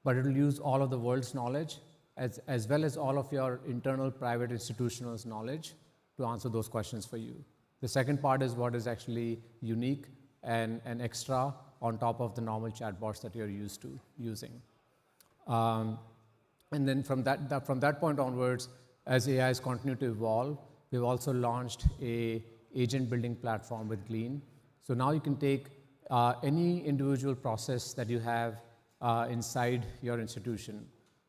[SPEAKER 6] But it will use all of the world's knowledge, as well as all of your internal private institutional knowledge to answer those questions for you. The second part is what is actually unique and extra on top of the normal chatbots that you're used to using. And then from that point onwards, as AI has continued to evolve, we've also launched a agent building platform with Glean. So now you can take any individual process that you have inside your institution,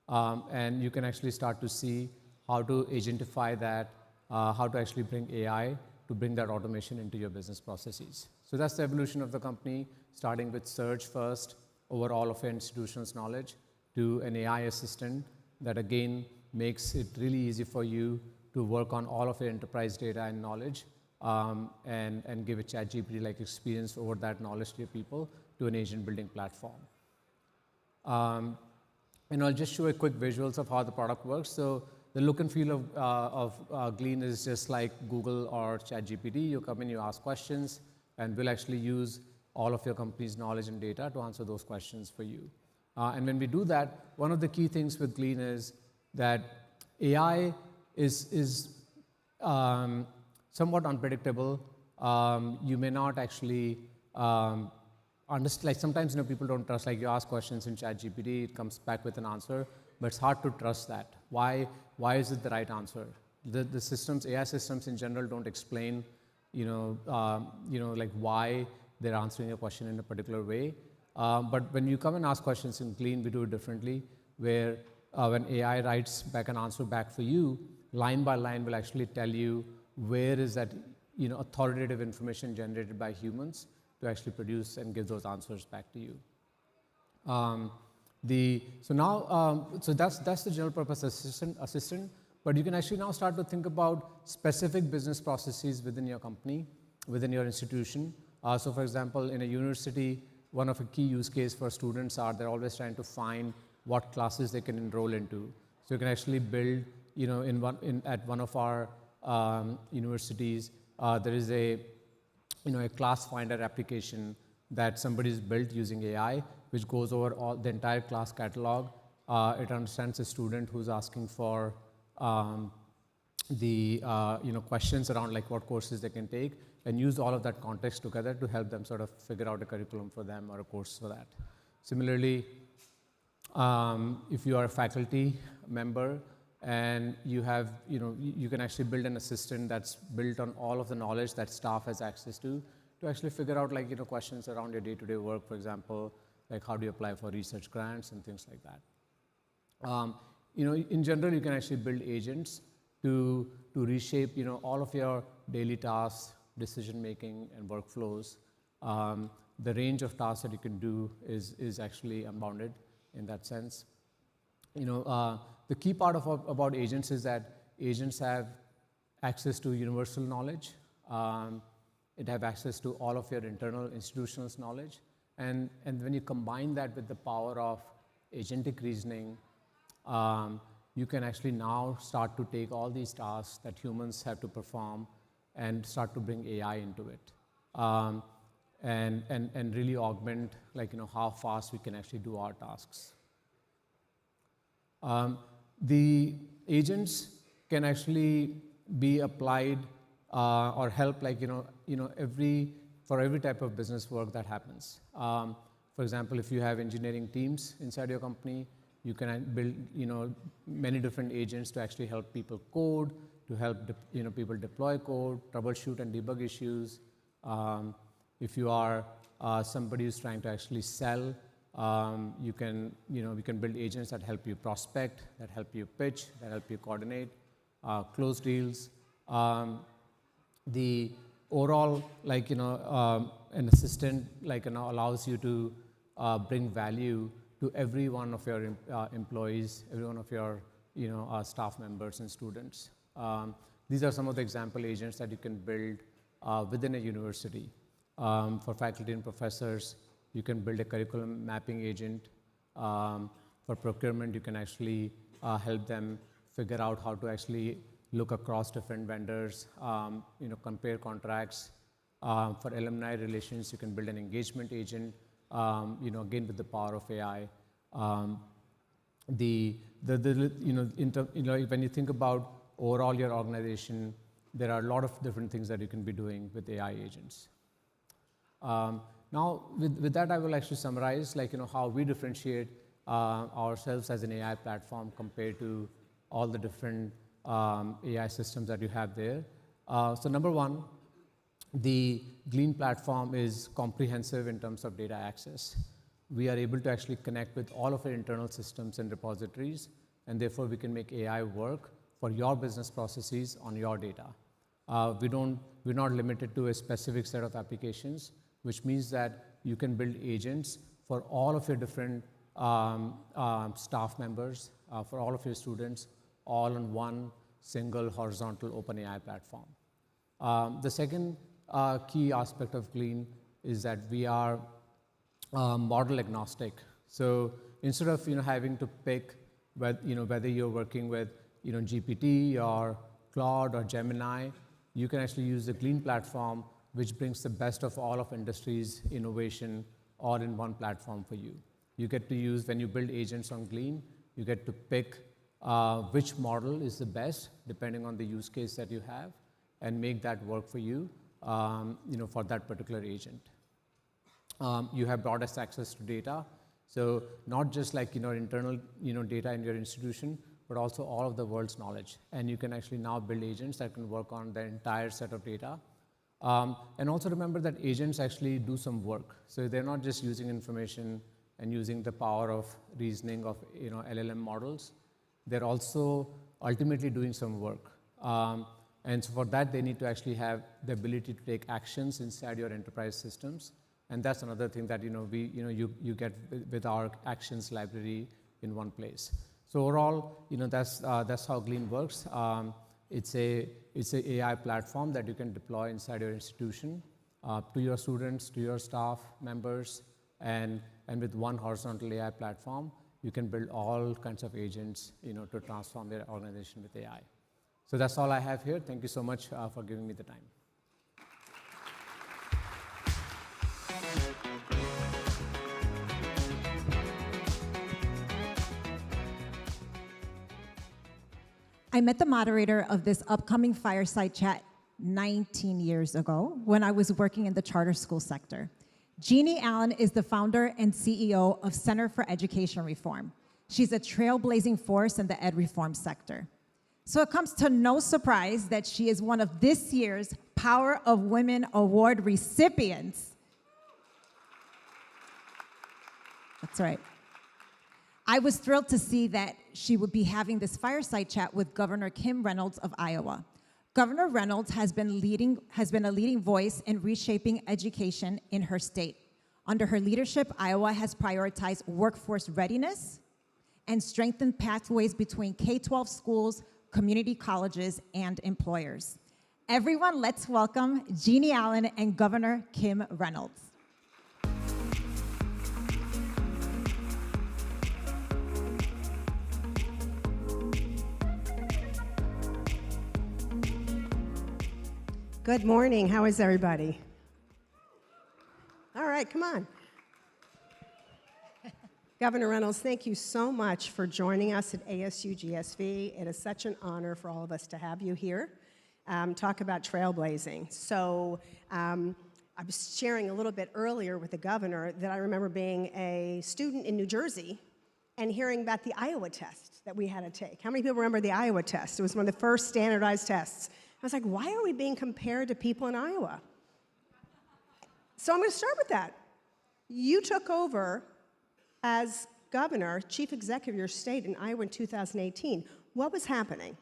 [SPEAKER 6] and you can actually start to see how to agentify that, how to actually bring AI to bring that automation into your business processes. So that's the evolution of the company, starting with search first over all of your institution's knowledge, to an AI assistant that again makes it really easy for you to work on all of your enterprise data and knowledge, and give a ChatGPT-like experience over that knowledge to your people, to an agent building platform. And I'll just show a quick visuals of how the product works. So the look and feel of Glean is just like Google or ChatGPT. You come in, you ask questions, and we'll actually use all of your company's knowledge and data to answer those questions for you. And when we do that, one of the key things with Glean is that AI is somewhat unpredictable. You may not actually understand, like sometimes people don't trust, like you ask questions in ChatGPT, it comes back with an answer, but it's hard to trust that. Why is it the right answer? The systems, AI systems in general don't explain, like why they're answering a question in a particular way. But when you come and ask questions in Glean, we do it differently, where when AI writes back an answer back for you, line by line will actually tell you where is that authoritative information generated by humans to actually produce and give those answers back to you. So that's the general purpose assistant, but you can actually now start to think about specific business processes within your company, within your institution. So for example, in a university, one of the key use case for students are they're always trying to find what classes they can enroll into. So you can actually build, at one of our universities, there is a class finder application that somebody's built using AI, which goes over the entire class catalog. It understands a student who's asking for questions around like what courses they can take, and use all of that context together to help them sort of figure out a curriculum for them or a course for that. Similarly, if you are a faculty member and you have, you can actually build an assistant that's built on all of the knowledge that staff has access to actually figure out like, questions around your day-to-day work, for example, like how do you apply for research grants and things like that. In general, you can actually build agents to reshape, all of your daily tasks, decision-making, and workflows. The range of tasks that you can do is actually unbounded in that sense. The key part about agents is that agents have access to universal knowledge. It have access to all of your internal institutional knowledge. And when you combine that with the power of agentic reasoning, you can actually now start to take all these tasks that humans have to perform and start to bring AI into it. And really augment how fast we can actually do our tasks. The agents can actually be applied or help for every type of business work that happens. For example, if you have engineering teams inside your company, you can build many different agents to actually help people code, to help people deploy code, troubleshoot and debug issues. If you are somebody who's trying to actually sell, we can build agents that help you prospect, that help you pitch, that help you coordinate, close deals. The overall, an assistant, allows you to bring value to every one of your employees, every one of your, staff members and students. These are some of the example agents that you can build within a university. For faculty and professors, you can build a curriculum mapping agent. For procurement, you can actually help them figure out how to actually look across different vendors, compare contracts. For alumni relations, you can build an engagement agent, again with the power of AI. When you think about overall your organization, there are a lot of different things that you can be doing with AI agents. Now, with that, I will actually summarize, how we differentiate ourselves as an AI platform compared to all the different AI systems that you have there. So number one, the Glean platform is comprehensive in terms of data access. We are able to actually connect with all of our internal systems and repositories, and therefore we can make AI work for your business processes on your data. We're not limited to a specific set of applications, which means that you can build agents for all of your different staff members, for all of your students, all on one single horizontal open AI platform. The second key aspect of Glean is that we are model agnostic. So instead of having to pick whether you're working with GPT or Claude or Gemini, you can actually use the Glean platform, which brings the best of all of industry's innovation all in one platform for you. You get to use, when you build agents on Glean, you get to pick which model is the best depending on the use case that you have, and make that work for you, for that particular agent. You have broadest access to data, so not just like internal data in your institution, but also all of the world's knowledge. And you can actually now build agents that can work on the entire set of data. And also remember that agents actually do some work. So they're not just using information and using the power of reasoning of LLM models. They're also ultimately doing some work. And so for that, they need to actually have the ability to take actions inside your enterprise systems. And that's another thing that you get with our actions library in one place. So overall, that's how Glean works. It's a AI platform that you can deploy inside your institution to your students, to your staff members, and with one horizontal AI platform, you can build all kinds of agents to transform your organization with AI. So that's all I have here. Thank you so much for giving me the time.
[SPEAKER 1] I met the moderator of this upcoming Fireside chat 19 years ago when I was working in the charter school sector. Jeanne Allen is the founder and CEO of Center for Education Reform. She's a trailblazing force in the ed reform sector. So it comes to no surprise that she is one of this year's Power of Women Award recipients. That's right. I was thrilled to see that she would be having this fireside chat with Governor Kim Reynolds of Iowa. Governor Reynolds has been a leading voice in reshaping education in her state. Under her leadership, Iowa has prioritized workforce readiness and strengthened pathways between K-12 schools, community colleges, and employers. Everyone, let's welcome Jeanne Allen and Governor Kim Reynolds.
[SPEAKER 7] Good morning. How is everybody? All right, come on. Governor Reynolds, thank you so much for joining us at ASU+GSV. It is such an honor for all of us to have you here. Talk about trailblazing. So I was sharing a little bit earlier with the governor that I remember being a student in New Jersey and hearing about the Iowa test that we had to take. How many people remember the Iowa test? It was one of the first standardized tests. I was like, why are we being compared to people in Iowa? So I'm going to start with that. You took over as governor, chief executive of your state in Iowa in 2018. What was happening?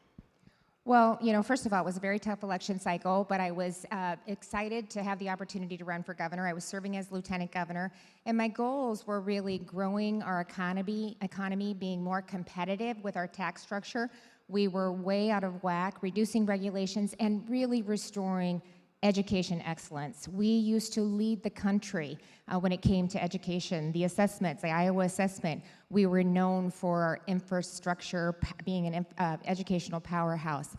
[SPEAKER 8] Well, first of all, it was a very tough election cycle, but I was excited to have the opportunity to run for governor. I was serving as lieutenant governor, and my goals were really growing our economy, being more competitive with our tax structure. We were way out of whack, reducing regulations, and really restoring education excellence. We used to lead the country when it came to education. The assessments, the Iowa assessment, we were known for our infrastructure being an educational powerhouse.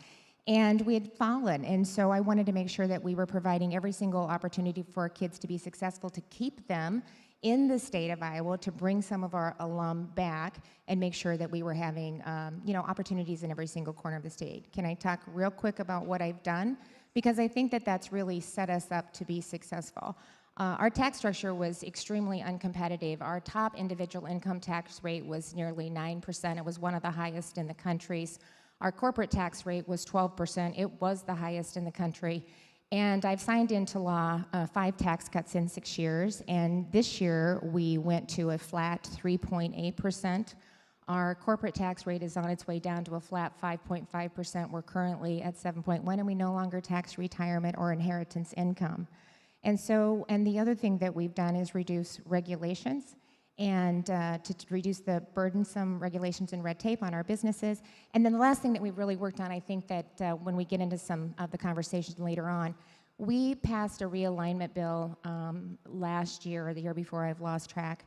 [SPEAKER 8] And we had fallen, and so I wanted to make sure that we were providing every single opportunity for our kids to be successful, to keep them in the state of Iowa, to bring some of our alum back and make sure that we were having opportunities in every single corner of the state. Can I talk real quick about what I've done? Because I think that that's really set us up to be successful. Our tax structure was extremely uncompetitive. Our top individual income tax rate was nearly 9%. It was one of the highest in the countries. Our corporate tax rate was 12%. It was the highest in the country. And I've signed into law 5 tax cuts in 6 years, and this year we went to a flat 3.8%. Our corporate tax rate is on its way down to a flat 5.5%. We're currently at 7.1%, and we no longer tax retirement or inheritance income. And the other thing that we've done is reduce regulations and to reduce the burdensome regulations and red tape on our businesses. And then the last thing that we've really worked on, I think that when we get into some of the conversations later on, we passed a realignment bill last year or the year before, I've lost track,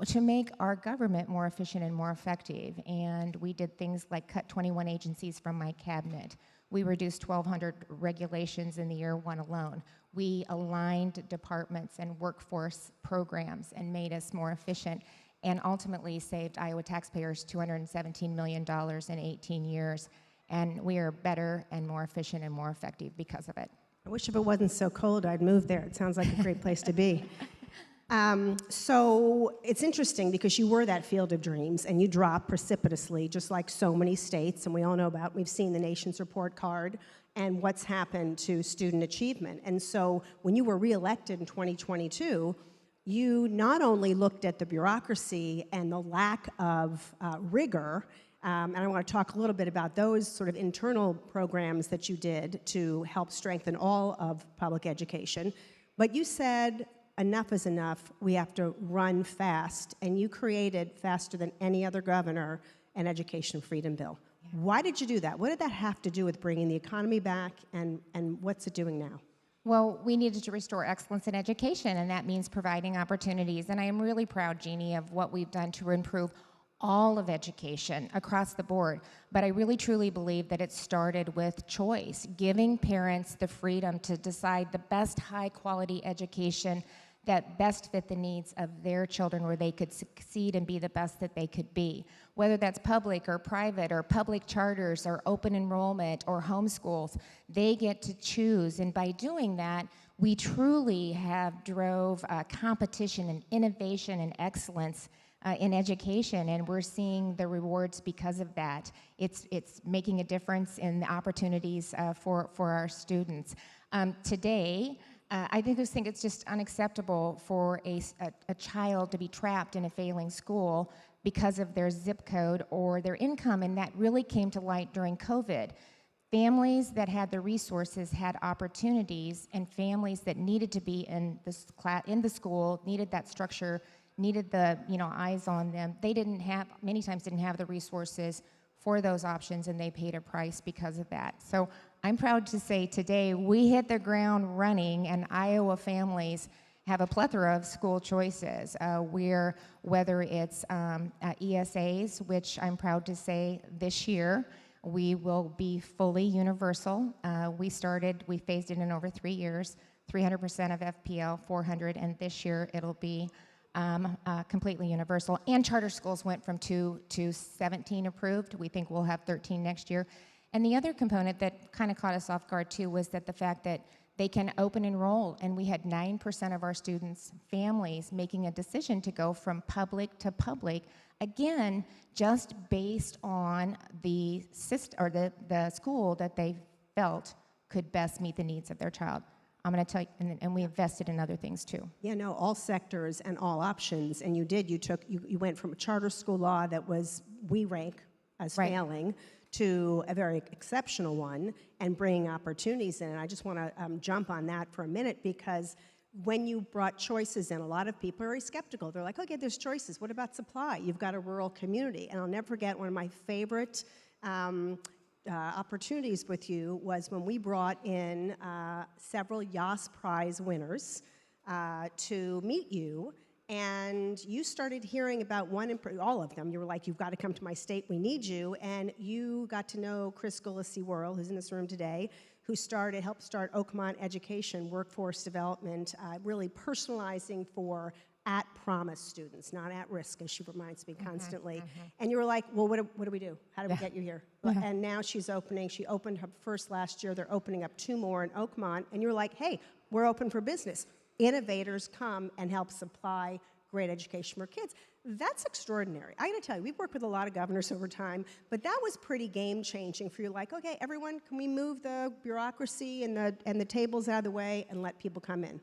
[SPEAKER 8] to make our government more efficient and more effective. And we did things like cut 21 agencies from my cabinet. We reduced 1,200 regulations in the year one alone. We aligned departments and workforce programs and made us more efficient. and ultimately saved Iowa taxpayers $217 million in 18 years. And we are better and more efficient and more effective because of it.
[SPEAKER 7] I wish if it wasn't so cold, I'd move there. It sounds like a great place to be. So it's interesting because you were that field of dreams and you dropped precipitously, just like so many states, and we all know about, we've seen the nation's report card and what's happened to student achievement. And so when you were reelected in 2022, you not only looked at the bureaucracy and the lack of rigor, and I want to talk a little bit about those sort of internal programs that you did to help strengthen all of public education, but you said, enough is enough, we have to run fast, and you created, faster than any other governor, an education freedom bill. Yeah. Why did you do that? What did that have to do with bringing the economy back, and what's it doing now?
[SPEAKER 8] Well, we needed to restore excellence in education, and that means providing opportunities. And I am really proud, Jeannie, of what we've done to improve all of education across the board. But I really truly believe that it started with choice, giving parents the freedom to decide the best high-quality education that best fit the needs of their children, where they could succeed and be the best that they could be. Whether that's public or private or public charters or open enrollment or homeschools, they get to choose. And by doing that, we truly have drove competition and innovation and excellence in education, and we're seeing the rewards because of that. It's making a difference in the opportunities for our students. Today, I just think it's just unacceptable for a child to be trapped in a failing school because of their zip code or their income, and that really came to light during COVID. Families that had the resources had opportunities, and families that needed to be in the school, needed that structure, needed the eyes on them. They many times didn't have the resources for those options, and they paid a price because of that. So I'm proud to say today we hit the ground running, and Iowa families have a plethora of school choices. Whether it's ESAs, which I'm proud to say this year we will be fully universal. We phased it in over 3 years, 300% of FPL, 400, and this year it'll be completely universal. And charter schools went from 2 to 17 approved. We think we'll have 13 next year. And the other component that kind of caught us off guard too was that the fact that they can open enroll, and we had 9% of our students' families making a decision to go from public to public, again, just based on the school that they felt could best meet the needs of their child. I'm going to tell you, and we invested in other things too.
[SPEAKER 7] Yeah, no, all sectors and all options, and you went from a charter school law that we rank as failing to a very exceptional one and bringing opportunities in. And I just want to jump on that for a minute, because when you brought choices in, a lot of people are very skeptical. They're like, okay, there's choices. What about supply? You've got a rural community. And I'll never forget, one of my favorite opportunities with you was when we brought in several Yossi Prize winners to meet you, and you started hearing about all of them. You were like, you've got to come to my state, we need you, and you got to know Chris Gullisee-Worrell, who's in this room today, who helped start Oakmont Education, workforce development, really personalizing for at-promise students, not at risk, as she reminds me constantly. And you were like, well, what do we do? How do we get you here? And now she opened her first last year. They're opening up 2 more in Oakmont. And you were like, hey, we're open for business. Innovators come and help supply great education for kids. That's extraordinary. I gotta tell you, we've worked with a lot of governors over time, but that was pretty game-changing for you. Like, okay, everyone, can we move the bureaucracy and the tables out of the way and let people come in?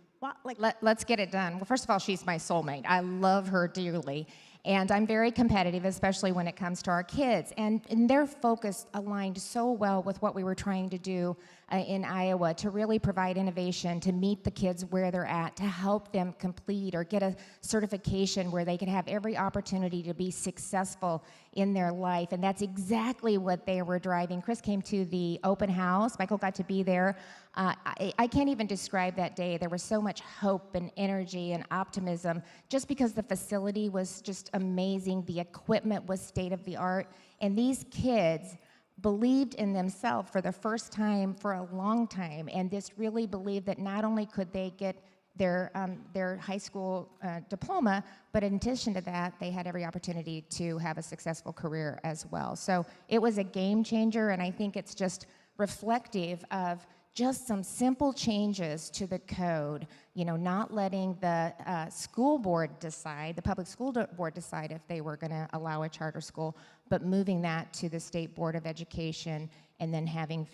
[SPEAKER 8] Let's get it done. Well, first of all, she's my soulmate. I love her dearly. And I'm very competitive, especially when it comes to our kids. And their focus aligned so well with what we were trying to do in Iowa, to really provide innovation, to meet the kids where they're at, to help them complete or get a certification where they could have every opportunity to be successful in their life. And that's exactly what they were driving. Chris came to the open house. Michael got to be there. I can't even describe that day. There was so much hope and energy and optimism, just because the facility was just amazing. The equipment was state of the art. And these kids believed in themselves for the first time for a long time, and this really believed that not only could they get their high school diploma, but in addition to that, they had every opportunity to have a successful career as well. So it was a game changer, and I think it's just reflective of just some simple changes to the code, not letting the school board decide, the public school board decide if they were going to allow a charter school, but moving that to the State Board of Education and then having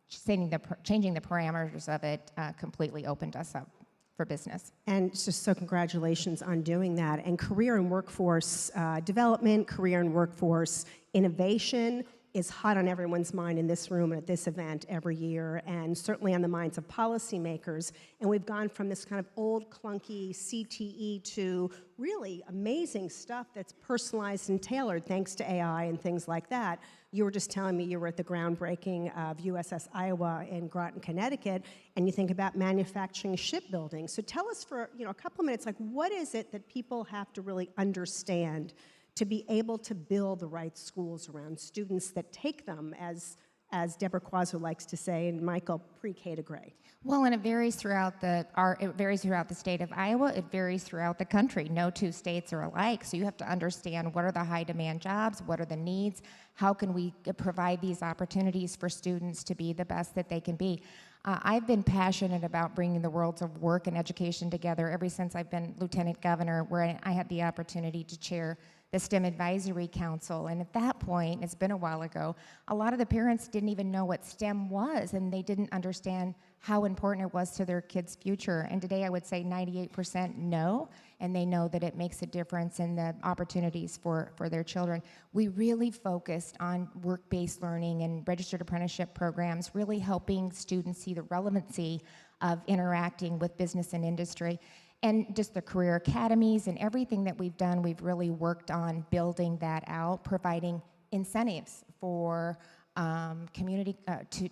[SPEAKER 8] changing the parameters of it completely opened us up for business.
[SPEAKER 7] And just so congratulations on doing that. And career and workforce development, career and workforce innovation is hot on everyone's mind in this room and at this event every year, and certainly on the minds of policymakers. And we've gone from this kind of old, clunky CTE to really amazing stuff that's personalized and tailored thanks to AI and things like that. You were just telling me you were at the groundbreaking of USS Iowa in Groton, Connecticut, and you think about manufacturing shipbuilding. So tell us for a couple of minutes, like, what is it that people have to really understand to be able to build the right schools around students that take them, as Deborah Quasar likes to say, and Michael, pre-K to grade?
[SPEAKER 8] Well, and it varies throughout the state of Iowa. It varies throughout the country. No two states are alike, so you have to understand what are the high-demand jobs, what are the needs, how can we provide these opportunities for students to be the best that they can be. I've been passionate about bringing the worlds of work and education together ever since I've been lieutenant governor, where I had the opportunity to chair the STEM Advisory Council. And at that point, it's been a while ago, a lot of the parents didn't even know what STEM was, and they didn't understand how important it was to their kids' future. And today I would say 98% know, and they know that it makes a difference in the opportunities for their children. We really focused on work-based learning and registered apprenticeship programs, really helping students see the relevancy of interacting with business and industry. And just the career academies and everything that we've done, we've really worked on building that out, providing incentives for community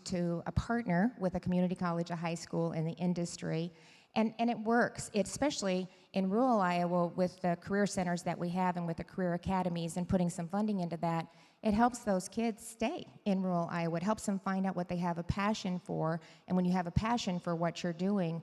[SPEAKER 8] to a partner with a community college, a high school, and the industry. And it works, especially in rural Iowa with the career centers that we have and with the career academies and putting some funding into that. It helps those kids stay in rural Iowa. It helps them find out what they have a passion for. And when you have a passion for what you're doing,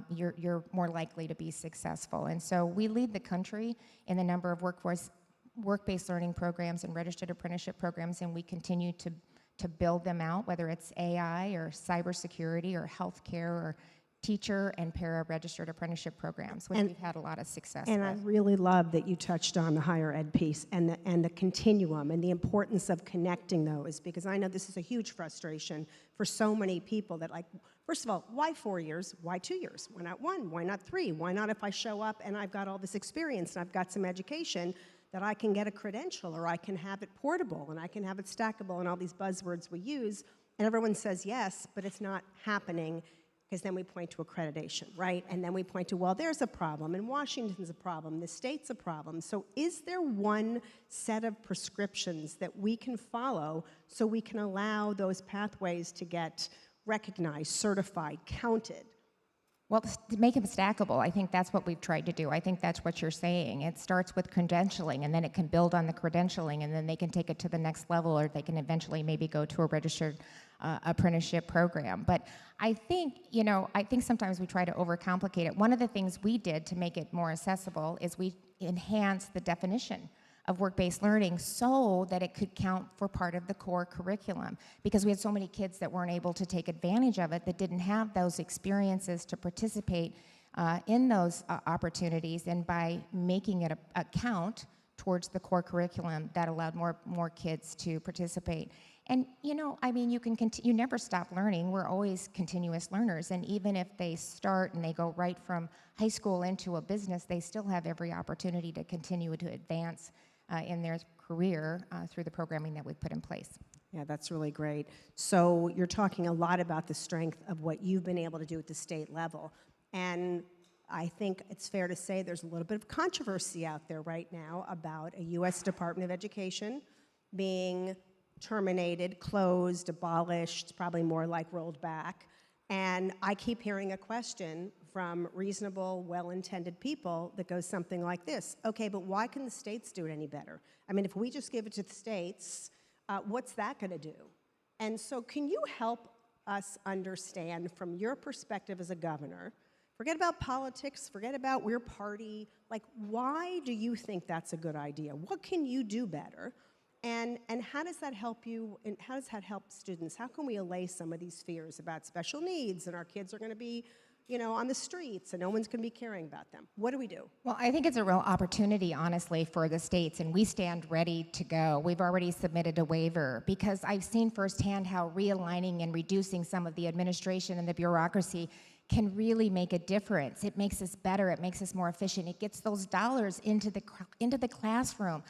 [SPEAKER 8] you're more likely to be successful. And so we lead the country in the number of work-based learning programs and registered apprenticeship programs, and we continue to build them out, whether it's AI or cybersecurity or healthcare or teacher and para-registered apprenticeship programs, which we've had a lot of success with.
[SPEAKER 7] And I really love that you touched on the higher ed piece and the continuum and the importance of connecting those, because I know this is a huge frustration for so many people that, like, first of all, why 4 years? Why 2 years? Why not 1? Why not 3? Why not, if I show up and I've got all this experience and I've got some education, that I can get a credential, or I can have it portable and I can have it stackable, and all these buzzwords we use, and everyone says yes, but it's not happening. Because then we point to accreditation, right? And then we point to, well, there's a problem, and Washington's a problem, the state's a problem. So is there one set of prescriptions that we can follow so we can allow those pathways to get recognized, certified, counted?
[SPEAKER 8] Well, to make them stackable, I think that's what we've tried to do. I think that's what you're saying. It starts with credentialing, and then it can build on the credentialing, and then they can take it to the next level, or they can eventually maybe go to a registered apprenticeship program. But I think sometimes we try to overcomplicate it. One of the things we did to make it more accessible is we enhanced the definition of work-based learning so that it could count for part of the core curriculum, because we had so many kids that weren't able to take advantage of it, that didn't have those experiences to participate in those opportunities. And by making it a count towards the core curriculum, that allowed more kids to participate. And you never stop learning. We're always continuous learners. And even if they start and they go right from high school into a business, they still have every opportunity to continue to advance in their career through the programming that we've put in place.
[SPEAKER 7] Yeah, that's really great. So you're talking a lot about the strength of what you've been able to do at the state level. And I think it's fair to say there's a little bit of controversy out there right now about a U.S. Department of Education being terminated, closed, abolished, probably more like rolled back. And I keep hearing a question from reasonable, well-intended people that goes something like this. Okay, but why can the states do it any better? I mean, if we just give it to the states, what's that going to do? And so can you help us understand, from your perspective as a governor, Forget about politics, forget about your party. Like, why do you think that's a good idea? What can you do better? And how does that help you, and how does that help students? How can we allay some of these fears about special needs and our kids are gonna be, you know, on the streets and no one's gonna be caring about them? What do we do?
[SPEAKER 8] Well, I think it's a real opportunity, honestly, for the states, and we stand ready to go. We've already submitted a waiver because I've seen firsthand how realigning and reducing some of the administration and the bureaucracy can really make a difference. It makes us better, it makes us more efficient, it gets those dollars into the classroom.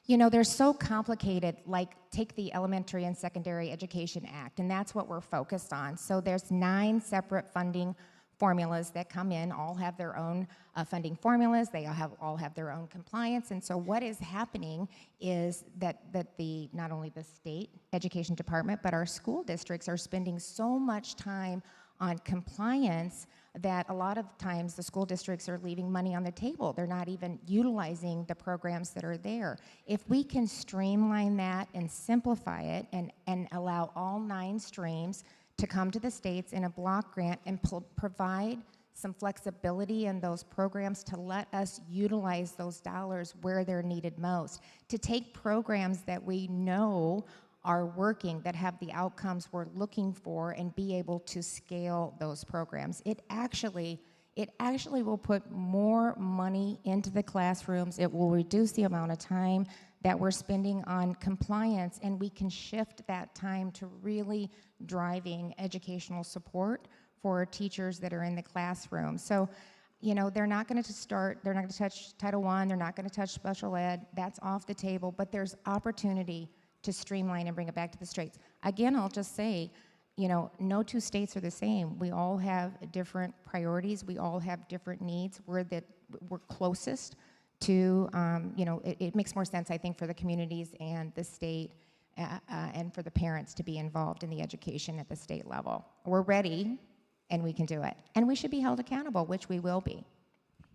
[SPEAKER 8] You know, they're so complicated, like take the Elementary and Secondary Education Act, and that's what we're focused on. So there's 9 separate funding formulas that come in, all have their own funding formulas, they all have their own compliance, and so what is happening is that not only the state education department, but our school districts are spending so much time on compliance that a lot of times the school districts are leaving money on the table. They're not even utilizing the programs that are there. If we can streamline that and simplify it and allow all 9 streams to come to the states in a block grant and provide some flexibility in those programs to let us utilize those dollars where they're needed most, to take programs that we know are working, that have the outcomes we're looking for, and be able to scale those programs. It actually will put more money into the classrooms. It will reduce the amount of time that we're spending on compliance, and we can shift that time to really driving educational support for teachers that are in the classroom. So, you know, they're not going to touch Title I, they're not going to touch special ed, that's off the table, but there's opportunity to streamline and bring it back to the states. Again, I'll just say, you know, no 2 states are the same. We all have different priorities. We all have different needs. We're closest to, you know, it makes more sense, I think, for the communities and the state and for the parents to be involved in the education at the state level. We're ready, and we can do it. And we should be held accountable, which we will be.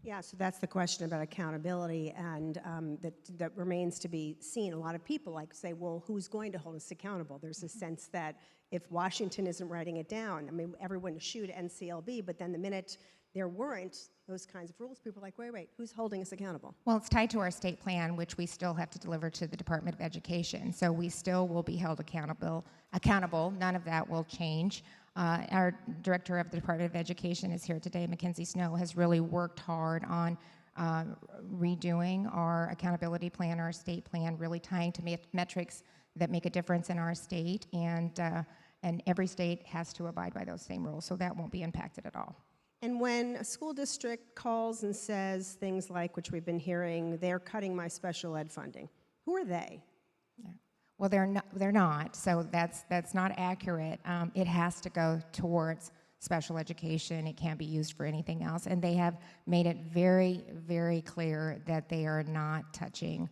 [SPEAKER 7] Yeah, so that's the question about accountability, and that remains to be seen. A lot of people like say, well, who's going to hold us accountable? There's a sense that if Washington isn't writing it down, I mean, everyone issued NCLB, but then the minute there weren't those kinds of rules, people are like, wait, who's holding us accountable?
[SPEAKER 8] Well, it's tied to our state plan, which we still have to deliver to the Department of Education. So we still will be held accountable. None of that will change. Our director of the Department of Education is here today, Mackenzie Snow, has really worked hard on redoing our accountability plan, our state plan, really tying to metrics that make a difference in our state, and every state has to abide by those same rules, so that won't be impacted at all.
[SPEAKER 7] And when a school district calls and says things like, which we've been hearing, they're cutting my special ed funding, who are they?
[SPEAKER 8] Yeah. Well, they're not, so that's not accurate. It has to go towards special education. It can't be used for anything else, and they have made it very, very clear that they are not touching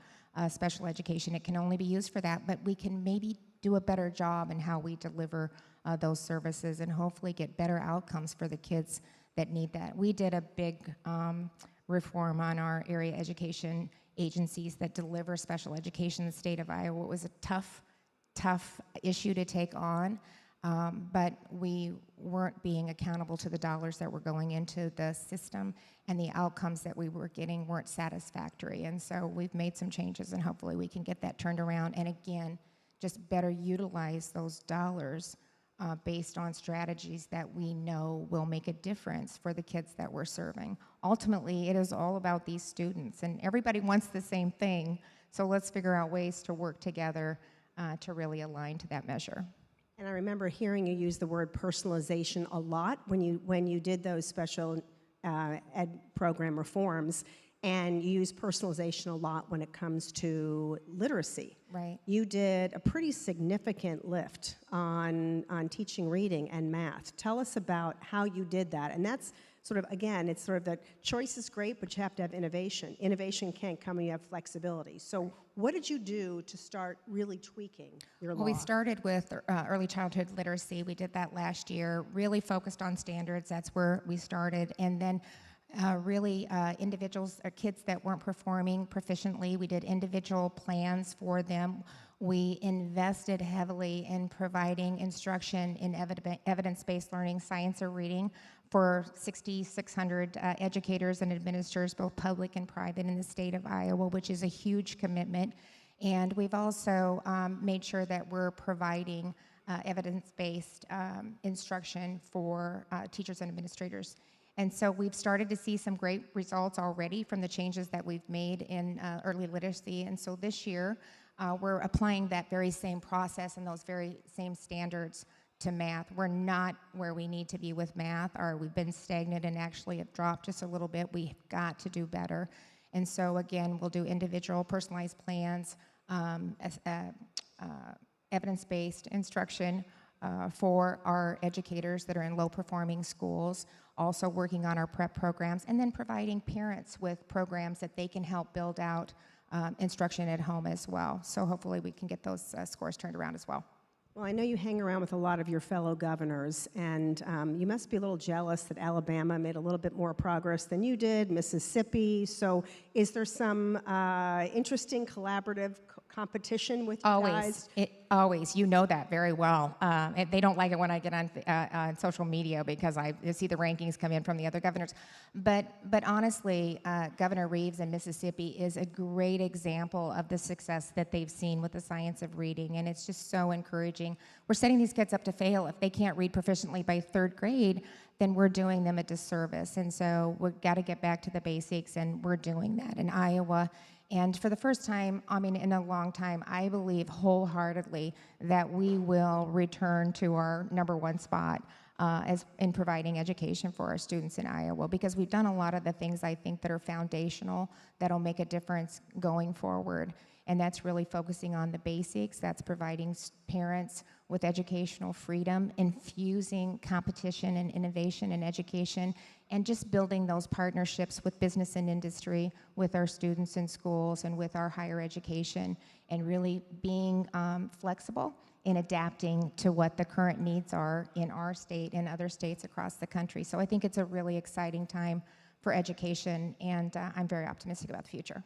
[SPEAKER 8] special education. It can only be used for that, but we can maybe do a better job in how we deliver those services and hopefully get better outcomes for the kids that need that. We did a big reform on our area education agencies that deliver special education in the state of Iowa. It was a tough issue to take on, but we weren't being accountable to the dollars that were going into the system, and the outcomes that we were getting weren't satisfactory. And so we've made some changes, and hopefully we can get that turned around, and again, just better utilize those dollars based on strategies that we know will make a difference for the kids that we're serving. Ultimately, it is all about these students, and everybody wants the same thing, so let's figure out ways to work together to really align to that measure.
[SPEAKER 7] And I remember hearing you use the word personalization a lot when you did those special ed program reforms, and you use personalization a lot when it comes to literacy.
[SPEAKER 8] Right.
[SPEAKER 7] You did a pretty significant lift on teaching reading and math. Tell us about how you did that. And that's sort of, again, it's sort of the choice is great, but you have to have innovation. Innovation can't come when you have flexibility. So what did you do to start really tweaking your law?
[SPEAKER 8] Well, we started with early childhood literacy. We did that last year, really focused on standards. That's where we started. And then really individuals or kids that weren't performing proficiently, we did individual plans for them. We invested heavily in providing instruction in evidence-based learning, science or reading for 6,600 educators and administrators, both public and private, in the state of Iowa, which is a huge commitment. And we've also made sure that we're providing evidence-based instruction for teachers and administrators. And so we've started to see some great results already from the changes that we've made in early literacy. And so this year, we're applying that very same process and those very same standards to math. We're not where we need to be with math, or we've been stagnant and actually have dropped just a little bit. We've got to do better. And so again, we'll do individual personalized plans, evidence-based instruction for our educators that are in low-performing schools, also working on our prep programs, and then providing parents with programs that they can help build out instruction at home as well. So hopefully we can get those scores turned around as well.
[SPEAKER 7] Well, I know you hang around with a lot of your fellow governors, and you must be a little jealous that Alabama made a little bit more progress than you did, Mississippi. So is there some interesting collaborative competition with you guys?
[SPEAKER 8] Always. You know that very well. They don't like it when I get on social media because I see the rankings come in from the other governors. But honestly, Governor Reeves in Mississippi is a great example of the success that they've seen with the science of reading, and it's just so encouraging. We're setting these kids up to fail. If they can't read proficiently by 3rd grade, then we're doing them a disservice. And so we've got to get back to the basics, and we're doing that in Iowa. And for the first time, in a long time, I believe wholeheartedly that we will return to our #1 spot as in providing education for our students in Iowa, because we've done a lot of the things I think that are foundational that'll make a difference going forward. And that's really focusing on the basics. That's providing parents with educational freedom, infusing competition and innovation in education, and just building those partnerships with business and industry, with our students in schools and with our higher education, and really being flexible in adapting to what the current needs are in our state and other states across the country. So I think it's a really exciting time for education, and I'm very optimistic about the future.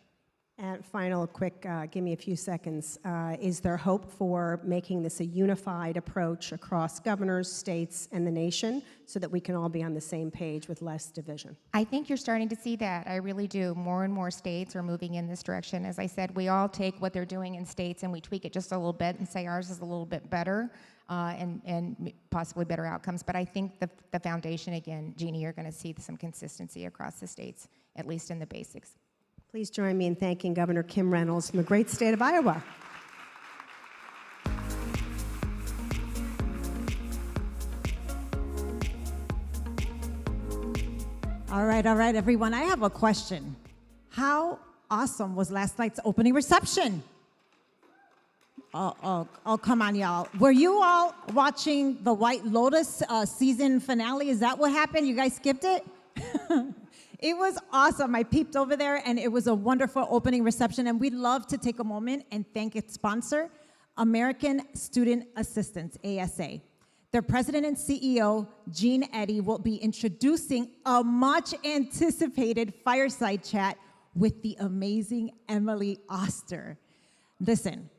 [SPEAKER 7] And final, quick, give me a few seconds. Is there hope for making this a unified approach across governors, states, and the nation so that we can all be on the same page with less division?
[SPEAKER 8] I think you're starting to see that. I really do. More and more states are moving in this direction. As I said, we all take what they're doing in states and we tweak it just a little bit and say ours is a little bit better and possibly better outcomes. But I think the foundation, again, Jeanne, you're going to see some consistency across the states, at least in the basics.
[SPEAKER 7] Please join me in thanking Governor Kim Reynolds from the great state of Iowa.
[SPEAKER 1] All right, everyone. I have a question. How awesome was last night's opening reception? Oh, come on, y'all. Were you all watching the White Lotus season finale? Is that what happened? You guys skipped it? It was awesome. I peeped over there, and it was a wonderful opening reception. And we'd love to take a moment and thank its sponsor, American Student Assistance, ASA. Their president and CEO, Jeanne Eddy, will be introducing a much-anticipated fireside chat with the amazing Emily Auster. Listen,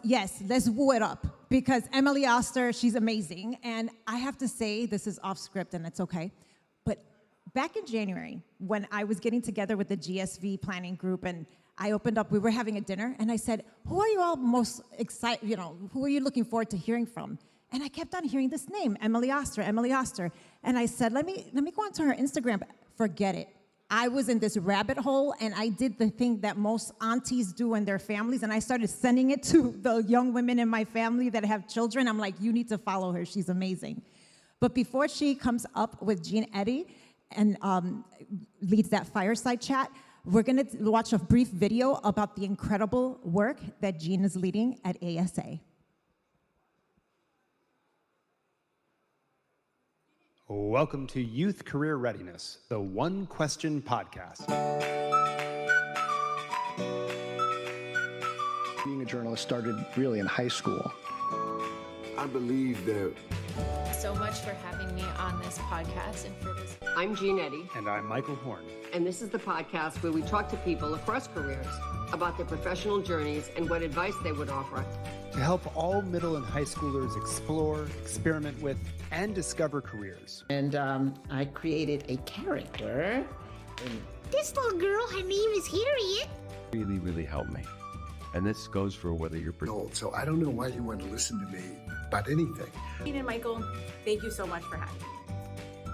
[SPEAKER 1] yes, let's woo it up, because Emily Auster, she's amazing. And I have to say, this is off script, and it's okay. But back in January, when I was getting together with the GSV planning group, and I opened up, we were having a dinner, and I said, who are you all most excited, who are you looking forward to hearing from? And I kept on hearing this name, Emily Auster, Emily Auster. And I said, let me go onto her Instagram. Forget it. I was in this rabbit hole, and I did the thing that most aunties do in their families, and I started sending it to the young women in my family that have children. I'm like, you need to follow her. She's amazing. But before she comes up with Jeanne Eddy and leads that fireside chat, we're going to watch a brief video about the incredible work that Jeanne is leading at ASA.
[SPEAKER 9] Welcome to Youth Career Readiness, the One Question Podcast.
[SPEAKER 10] Being a journalist started really in high school.
[SPEAKER 11] I believe that.
[SPEAKER 12] So much for having me on this podcast and for this.
[SPEAKER 13] I'm Jeanne Eddy.
[SPEAKER 9] And I'm Michael Horn.
[SPEAKER 13] And this is the podcast where we talk to people across careers about their professional journeys and what advice they would offer
[SPEAKER 9] to help all middle and high schoolers explore, experiment with, and discover careers.
[SPEAKER 14] And I created a character. And this little girl, her name is Harriet.
[SPEAKER 15] Really, really helped me. And this goes for whether you're...
[SPEAKER 11] No, so I don't know why you want to listen to me about anything.
[SPEAKER 16] Jean and Michael, thank you so much for having me.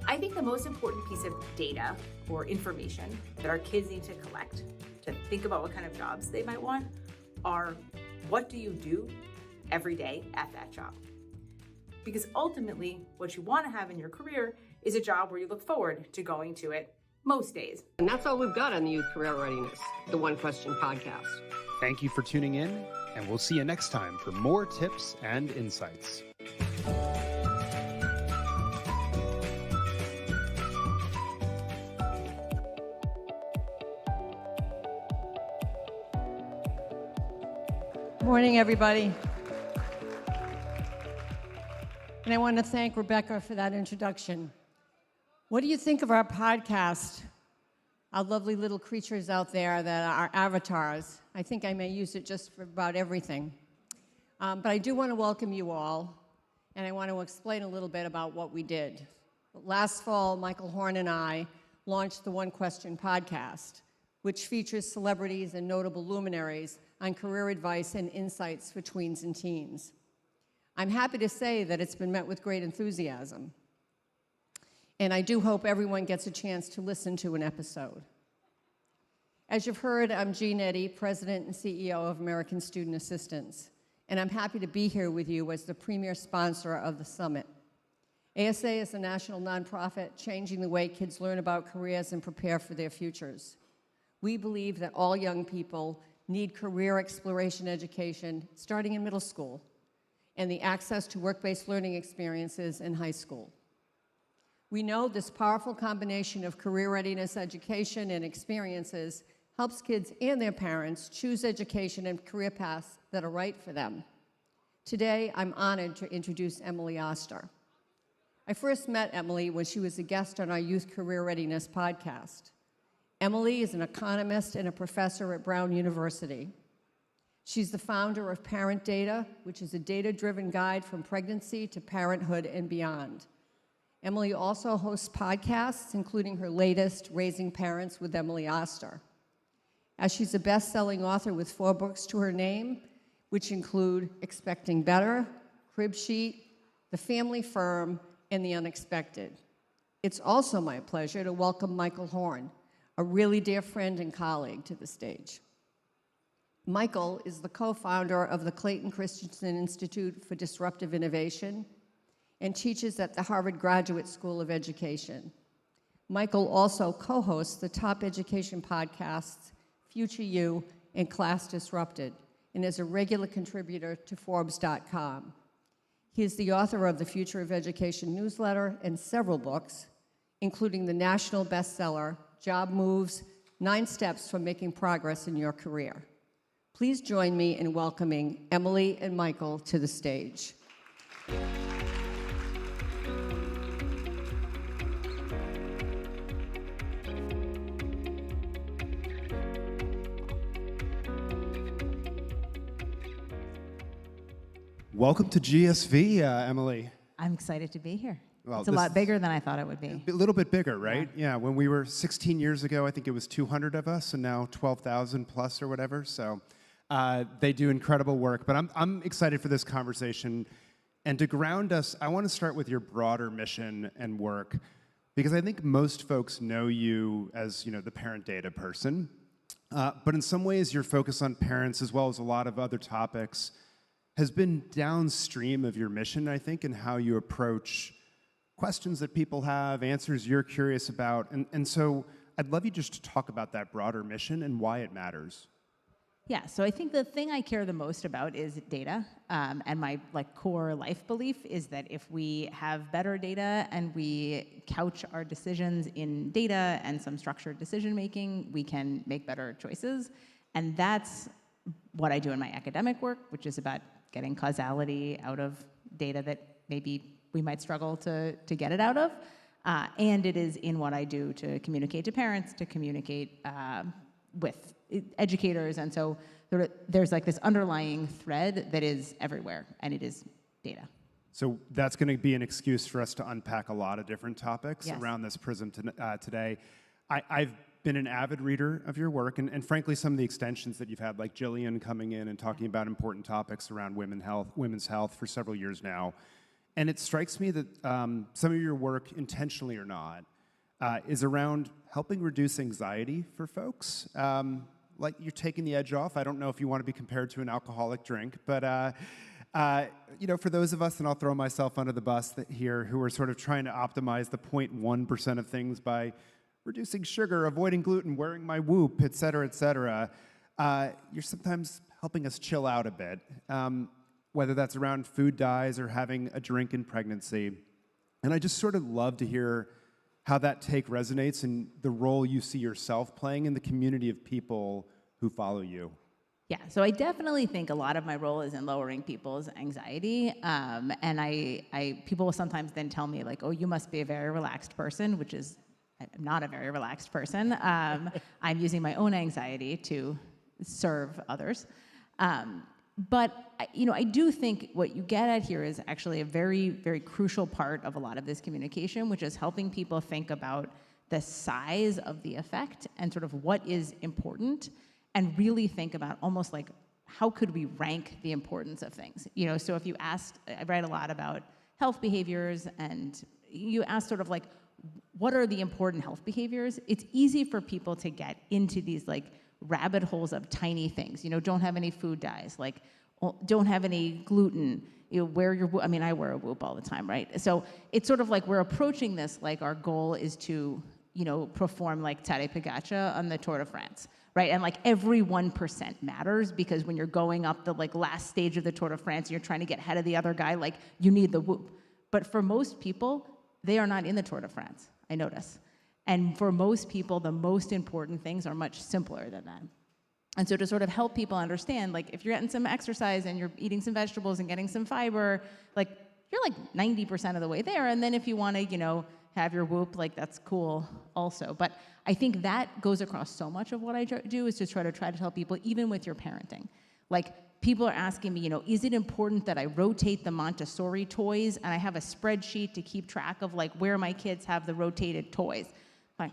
[SPEAKER 16] I think the most important piece of data or information that our kids need to collect to think about what kind of jobs they might want are what do you do every day at that job? Because ultimately, what you want to have in your career is a job where you look forward to going to it most days.
[SPEAKER 13] And that's all we've got on the Youth Career Readiness, the One Question podcast.
[SPEAKER 9] Thank you for tuning in, and we'll see you next time for more tips and insights.
[SPEAKER 17] Morning, everybody. And I want to thank Rebeca for that introduction. What do you think of our podcast? Our lovely little creatures out there that are avatars. I think I may use it just for about everything. But I do want to welcome you all, and I want to explain a little bit about what we did. Last fall, Michael Horn and I launched the One Question podcast, which features celebrities and notable luminaries on career advice and insights for tweens and teens. I'm happy to say that it's been met with great enthusiasm. And I do hope everyone gets a chance to listen to an episode. As you've heard, I'm Jeanne Eddy, President and CEO of American Student Assistance, and I'm happy to be here with you as the premier sponsor of the summit. ASA is a national nonprofit changing the way kids learn about careers and prepare for their futures. We believe that all young people need career exploration education starting in middle school and the access to work-based learning experiences in high school. We know this powerful combination of career readiness education and experiences helps kids and their parents choose education and career paths that are right for them. Today, I'm honored to introduce Emily Auster. I first met Emily when she was a guest on our Youth Career Readiness podcast. Emily is an economist and a professor at Brown University. She's the founder of ParentData, which is a data-driven guide from pregnancy to parenthood and beyond. Emily also hosts podcasts, including her latest, Raising Parents with Emily Auster. As she's a best-selling author with 4 books to her name, which include Expecting Better, Crib Sheet, The Family Firm, and The Unexpected. It's also my pleasure to welcome Michael Horn, a really dear friend and colleague, to the stage. Michael is the co-founder of the Clayton Christensen Institute for Disruptive Innovation and teaches at the Harvard Graduate School of Education. Michael also co-hosts the top education podcasts Future You and Class Disrupted, and is a regular contributor to Forbes.com. He is the author of the Future of Education newsletter and several books, including the national bestseller, Job Moves, 9 Steps for Making Progress in Your Career. Please join me in welcoming Emily and Michael to the stage.
[SPEAKER 9] Welcome to GSV, Emily.
[SPEAKER 18] I'm excited to be here.
[SPEAKER 9] Well,
[SPEAKER 18] it's a lot bigger than I thought it would be.
[SPEAKER 9] A little bit bigger, right? Yeah, when we were 16 years ago, I think it was 200 of us, and now 12,000 plus or whatever. So they do incredible work. But I'm excited for this conversation. And to ground us, I want to start with your broader mission and work, because I think most folks know you as, the ParentData person. But in some ways, your focus on parents, as well as a lot of other topics, has been downstream of your mission, I think, and how you approach questions that people have, answers you're curious about. And so I'd love you just to talk about that broader mission and why it matters.
[SPEAKER 18] Yeah, so I think the thing I care the most about is data. And my core life belief is that if we have better data and we couch our decisions in data and some structured decision making, we can make better choices. And that's what I do in my academic work, which is about getting causality out of data that maybe we might struggle to get it out of. And it is in what I do to communicate to parents, to communicate with educators, and so there's like this underlying thread that is everywhere, and it is data.
[SPEAKER 9] So that's going to be an excuse for us to unpack a lot of different topics
[SPEAKER 18] Yes.
[SPEAKER 9] around this prism today. I've been an avid reader of your work, and frankly, some of the extensions that you've had, like Jillian coming in and talking about important topics around women's health for several years now. And it strikes me that some of your work, intentionally or not, is around helping reduce anxiety for folks. Like you're taking the edge off. I don't know if you want to be compared to an alcoholic drink, but for those of us, and I'll throw myself under the bus here, who are sort of trying to optimize the 0.1% of things by reducing sugar, avoiding gluten, wearing my Whoop, et cetera, you're sometimes helping us chill out a bit, whether that's around food dyes or having a drink in pregnancy. And I just sort of love to hear how that take resonates and the role you see yourself playing in the community of people who follow you.
[SPEAKER 18] Yeah, so I definitely think a lot of my role is in lowering people's anxiety, and people will sometimes then tell me like, "Oh, you must be a very relaxed person," which is, I'm not a very relaxed person. I'm using my own anxiety to serve others, but I do think what you get at here is actually a very, very crucial part of a lot of this communication, which is helping people think about the size of the effect and sort of what is important, and really think about almost like how could we rank the importance of things. So if you asked, I write a lot about health behaviors, and you ask sort of like, what are the important health behaviors? It's easy for people to get into these like rabbit holes of tiny things. Don't have any food dyes, like don't have any gluten. Wear your Whoop. I mean, I wear a Whoop all the time, right? So it's sort of like we're approaching this like our goal is to perform like Tadej Pogačar on the Tour de France, right? And like every 1% matters, because when you're going up the like last stage of the Tour de France and you're trying to get ahead of the other guy, like you need the Whoop. But for most people, they are not in the Tour de France, I notice. And for most people, the most important things are much simpler than that. And so to sort of help people understand, like if you're getting some exercise and you're eating some vegetables and getting some fiber, like you're like 90% of the way there. And then if you want to, have your Whoop, like that's cool also. But I think that goes across so much of what I do, is to try to tell people, even with your parenting. Like people are asking me, is it important that I rotate the Montessori toys and I have a spreadsheet to keep track of like where my kids have the rotated toys? Like,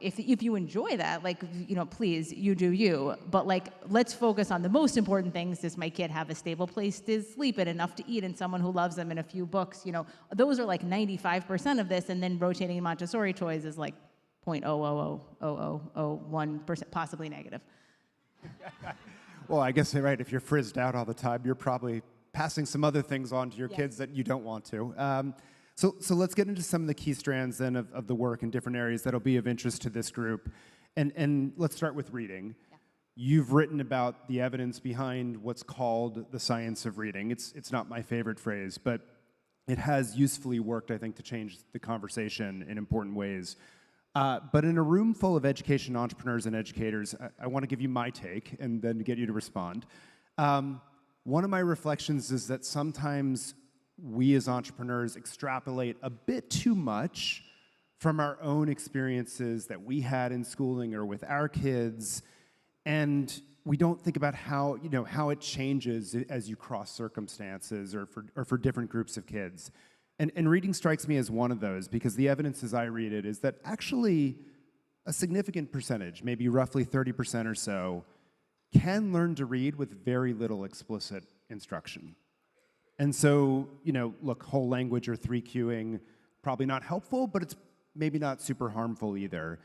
[SPEAKER 18] if you enjoy that, like, please, you do you. But like, let's focus on the most important things. Does my kid have a stable place to sleep and enough to eat and someone who loves them and a few books? Those are like 95% of this, and then rotating Montessori toys is like 0.0000001%, possibly negative.
[SPEAKER 9] Well, I guess you're right. If you're frizzed out all the time, you're probably passing some other things on to your kids that you don't want to. So let's get into some of the key strands then of the work in different areas that'll be of interest to this group. And let's start with reading. Yeah. You've written about the evidence behind what's called the science of reading. It's not my favorite phrase, but it has usefully worked, I think, to change the conversation in important ways. But in a room full of education entrepreneurs and educators, I want to give you my take and then get you to respond. One of my reflections is that sometimes we as entrepreneurs extrapolate a bit too much from our own experiences that we had in schooling or with our kids, and we don't think about how it changes as you cross circumstances or for different groups of kids. And reading strikes me as one of those, because the evidence as I read it is that actually a significant percentage, maybe roughly 30% or so, can learn to read with very little explicit instruction. And so, look, whole language or 3Qing, probably not helpful, but it's maybe not super harmful either.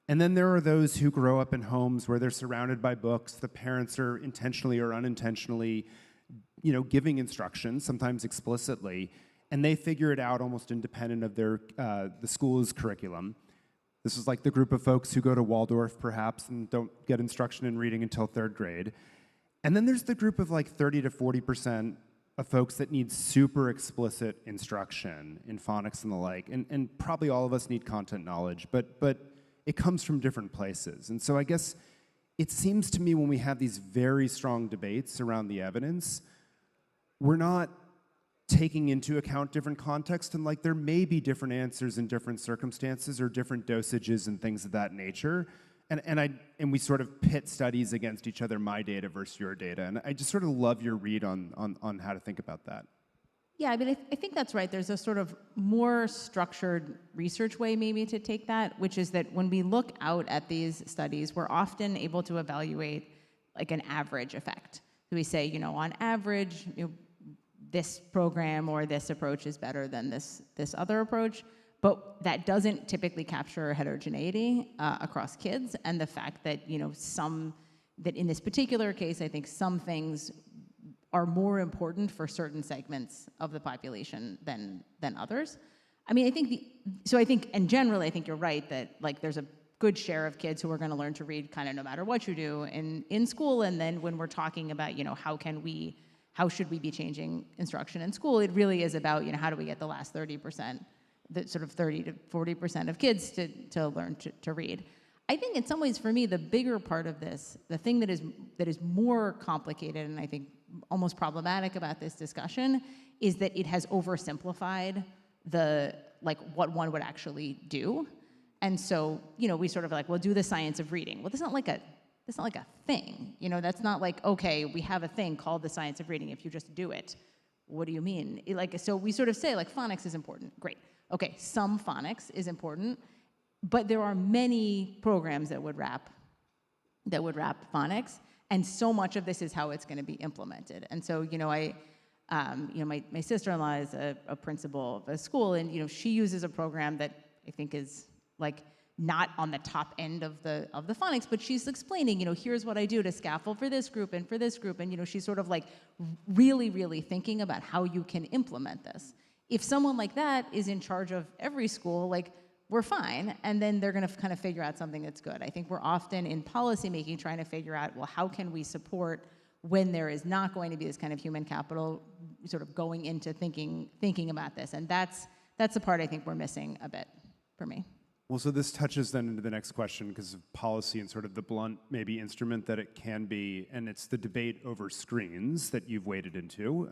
[SPEAKER 9] And then there are those who grow up in homes where they're surrounded by books. The parents are intentionally or unintentionally, giving instructions, sometimes explicitly, and they figure it out almost independent of the school's curriculum. This is like the group of folks who go to Waldorf, perhaps, and don't get instruction in reading until 3rd grade. And then there's the group of like 30 to 40% of folks that need super explicit instruction in phonics and the like, and probably all of us need content knowledge, but it comes from different places. And so I guess it seems to me when we have these very strong debates around the evidence, we're not taking into account different contexts, and like there may be different answers in different circumstances or different dosages and things of that nature. and we sort of pit studies against each other, my data versus your data. And I just sort of love your read on how to think about that.
[SPEAKER 18] Yeah, I mean, I think that's right. There's a sort of more structured research way maybe to take that, which is that when we look out at these studies, we're often able to evaluate like an average effect. So we say, you know, on average, this program or this approach is better than this other approach, but that doesn't typically capture heterogeneity across kids, and the fact that, you know, that in this particular case, I think some things are more important for certain segments of the population than others. I mean, and generally, I think you're right that like there's a good share of kids who are going to learn to read kind of no matter what you do in school. And then when we're talking about, you know, how should we be changing instruction in school, it really is about, you know, how do we get the last 30%, the sort of 30 to 40% of kids to learn to read. I think in some ways for me, the bigger part of this, the thing that is more complicated and I think almost problematic about this discussion is that it has oversimplified what one would actually do. And so, you know, we sort of like, well, do the science of reading. Well, that's not like a thing. You know, that's not like, okay, we have a thing called the science of reading. If you just do it, what do you mean? So we sort of say like phonics is important. Great. Okay, some phonics is important, but there are many programs that would wrap phonics, and so much of this is how it's going to be implemented. And so, you know, my sister-in-law is a principal of a school, and you know, she uses a program that I think is like not on the top end of the phonics, but she's explaining, you know, here's what I do to scaffold for this group and for this group, and you know, she's sort of like really, really thinking about how you can implement this. If someone like that is in charge of every school, like, we're fine, and then they're going to kind of figure out something that's good. I think we're often in policymaking trying to figure out, well, how can we support when there is not going to be this kind of human capital sort of going into thinking about this, and that's the part I think we're missing a bit for me.
[SPEAKER 9] Well, so this touches then into the next question because of policy and sort of the blunt maybe instrument that it can be, and it's the debate over screens that you've waded into,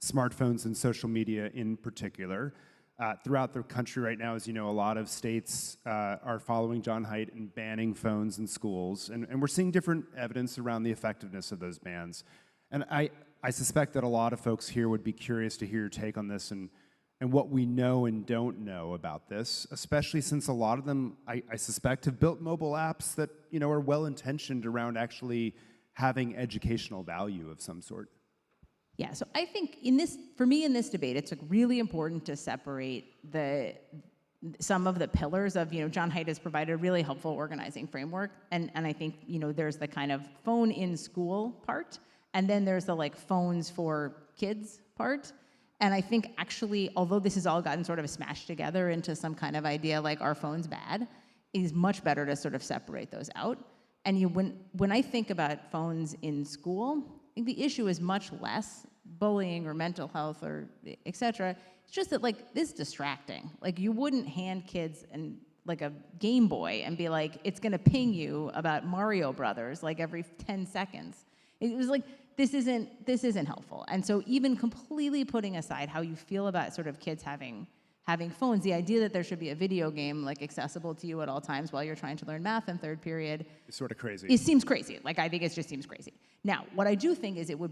[SPEAKER 9] smartphones and social media in particular. Throughout the country right now, as you know, a lot of states are following John Haidt and banning phones in schools, and we're seeing different evidence around the effectiveness of those bans. And I suspect that a lot of folks here would be curious to hear your take on this and what we know and don't know about this, especially since a lot of them, I suspect, have built mobile apps that, you know, are well-intentioned around actually having educational value of some sort.
[SPEAKER 18] Yeah, so I think for me in this debate, it's really important to separate some of the pillars of, you know, John Haidt has provided a really helpful organizing framework, and I think, you know, there's the kind of phone in school part, and then there's the like phones for kids part. And I think actually, although this has all gotten sort of smashed together into some kind of idea like our phone's bad, it is much better to sort of separate those out. And when I think about phones in school, I think the issue is much less bullying or mental health or et cetera. It's just that like this is distracting. Like you wouldn't hand kids like a Game Boy and be like, it's gonna ping you about Mario Brothers like every 10 seconds. It was like, this isn't helpful. And so even completely putting aside how you feel about sort of kids having phones, the idea that there should be a video game like accessible to you at all times while you're trying to learn math in third period,
[SPEAKER 9] it's sort of crazy.
[SPEAKER 18] It seems crazy. Like I think it just seems crazy. Now, what I do think is it will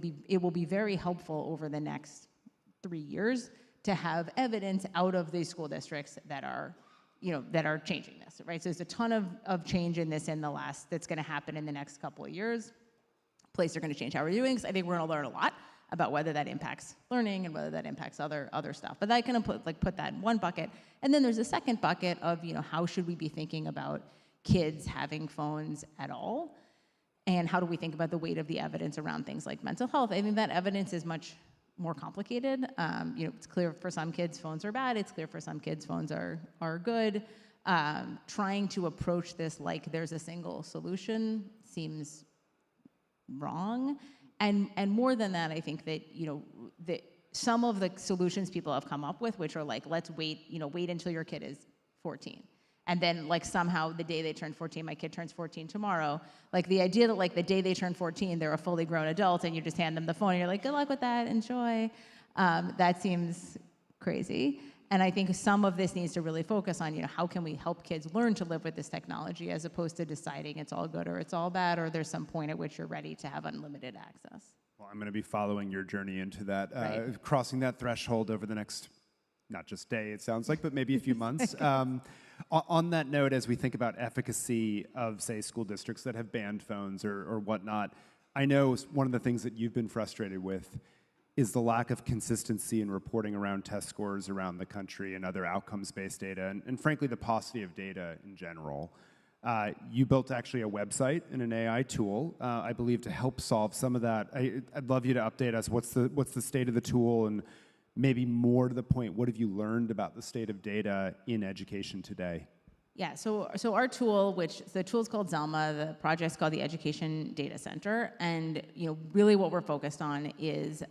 [SPEAKER 18] be very helpful over the next 3 years to have evidence out of these school districts that are changing this, right? So there's a ton of change in this that's going to happen in the next couple of years. Places are going to change how we're doing. So I think we're going to learn a lot about whether that impacts learning and whether that impacts other stuff. But I kind of put that in one bucket. And then there's a second bucket of, you know, how should we be thinking about kids having phones at all? And how do we think about the weight of the evidence around things like mental health? I think that evidence is much more complicated. You know, it's clear for some kids phones are bad. It's clear for some kids phones are good. Trying to approach this like there's a single solution seems wrong. And more than that, I think that, you know, some of the solutions people have come up with, which are like, let's wait until your kid is 14. And then like somehow the day they turn 14, my kid turns 14 tomorrow. Like the idea that like the day they turn 14, they're a fully grown adult and you just hand them the phone and you're like, good luck with that, enjoy. That seems crazy. And I think some of this needs to really focus on, how can we help kids learn to live with this technology as opposed to deciding it's all good or it's all bad, or there's some point at which you're ready to have unlimited access.
[SPEAKER 9] Well, I'm going to be following your journey into that,
[SPEAKER 18] Right.
[SPEAKER 9] crossing that threshold over the next, not just day, it sounds like, but maybe a few months. On that note, as we think about efficacy of, say, school districts that have banned phones or whatnot, I know one of the things that you've been frustrated with is the lack of consistency in reporting around test scores around the country and other outcomes-based data, and frankly, the paucity of data in general. You built actually a website and an AI tool, I believe, to help solve some of that. I'd love you to update us. What's the state of the tool, and maybe more to the point, what have you learned about the state of data in education today?
[SPEAKER 18] Yeah, so our tool, which the tool is called Zelma, the project's called the Education Data Center, and really what we're focused on is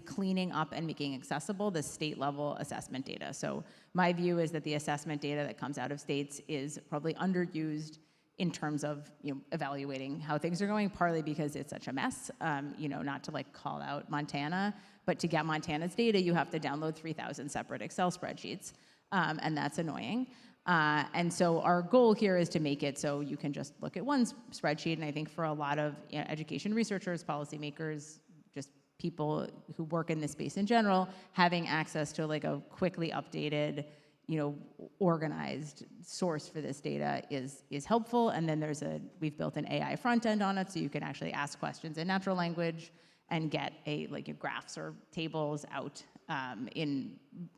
[SPEAKER 18] cleaning up and making accessible the state level assessment data. So my view is that the assessment data that comes out of states is probably underused in terms of evaluating how things are going, partly because it's such a mess. Not to call out Montana, but to get Montana's data, you have to download 3,000 separate Excel spreadsheets, and that's annoying. And so our goal here is to make it so you can just look at one spreadsheet. And I think for a lot of education researchers, policymakers, just people who work in this space in general, having access to a quickly updated, organized source for this data is helpful. And then we've built an AI front end on it, so you can actually ask questions in natural language and get your graphs or tables out